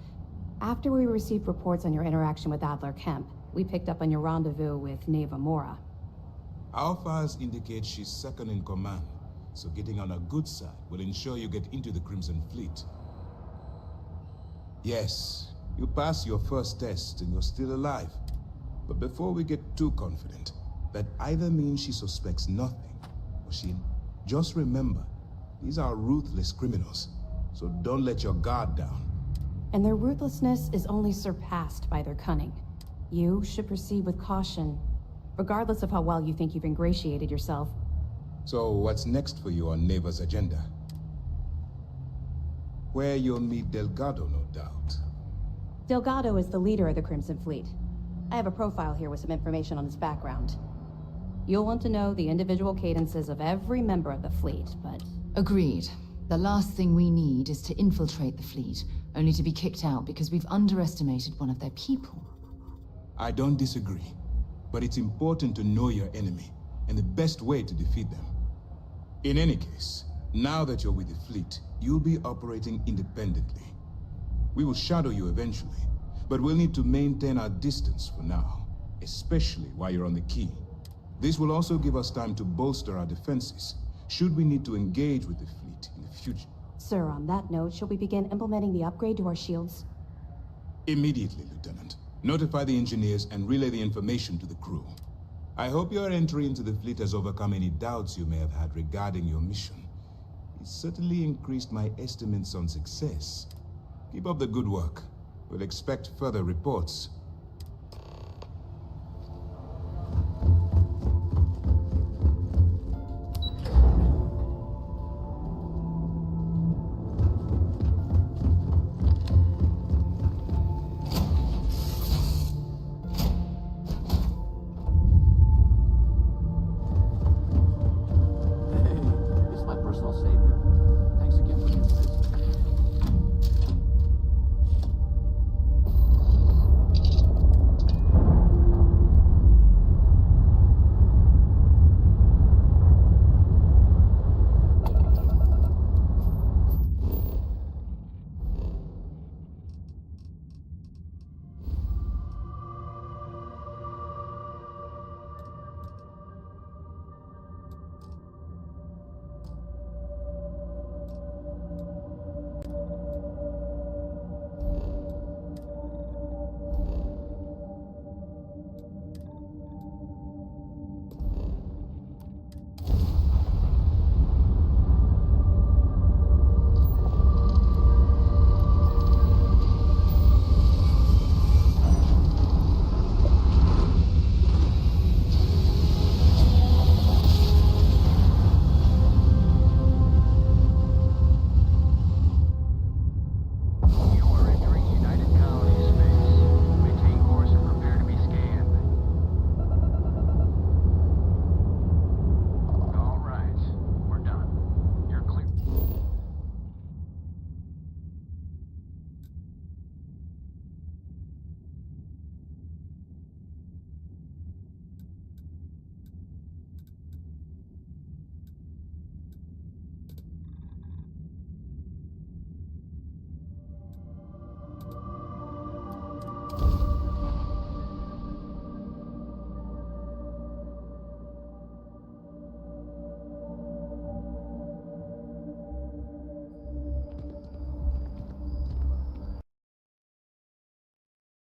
After we received reports on your interaction with Adler Kemp, we picked up on your rendezvous with Neva Mora. Our files indicate she's second in command, so getting on her good side will ensure you get into the Crimson Fleet. Yes, you passed your first test and you're still alive. But before we get too confident, that either means she suspects nothing, or she... Just remember, these are ruthless criminals, so don't let your guard down. And their ruthlessness is only surpassed by their cunning. You should proceed with caution, regardless of how well you think you've ingratiated yourself. So what's next for you on Neva's agenda? Where you'll meet Delgado, no doubt. Delgado is the leader of the Crimson Fleet. I have a profile here with some information on his background. You'll want to know the individual cadences of every member of the fleet, but... Agreed. The last thing we need is to infiltrate the fleet, only to be kicked out because we've underestimated one of their people. I don't disagree, but it's important to know your enemy, and the best way to defeat them. In any case, now that you're with the fleet, you'll be operating independently. We will shadow you eventually, but we'll need to maintain our distance for now, especially while you're on the key. This will also give us time to bolster our defenses, should we need to engage with the fleet in the future. Sir, on that note, shall we begin implementing the upgrade to our shields? Immediately, Lieutenant. Notify the engineers and relay the information to the crew. I hope your entry into the fleet has overcome any doubts you may have had regarding your mission. It certainly increased my estimates on success. Keep up the good work. We'll expect further reports. Hey, it's my personal savior.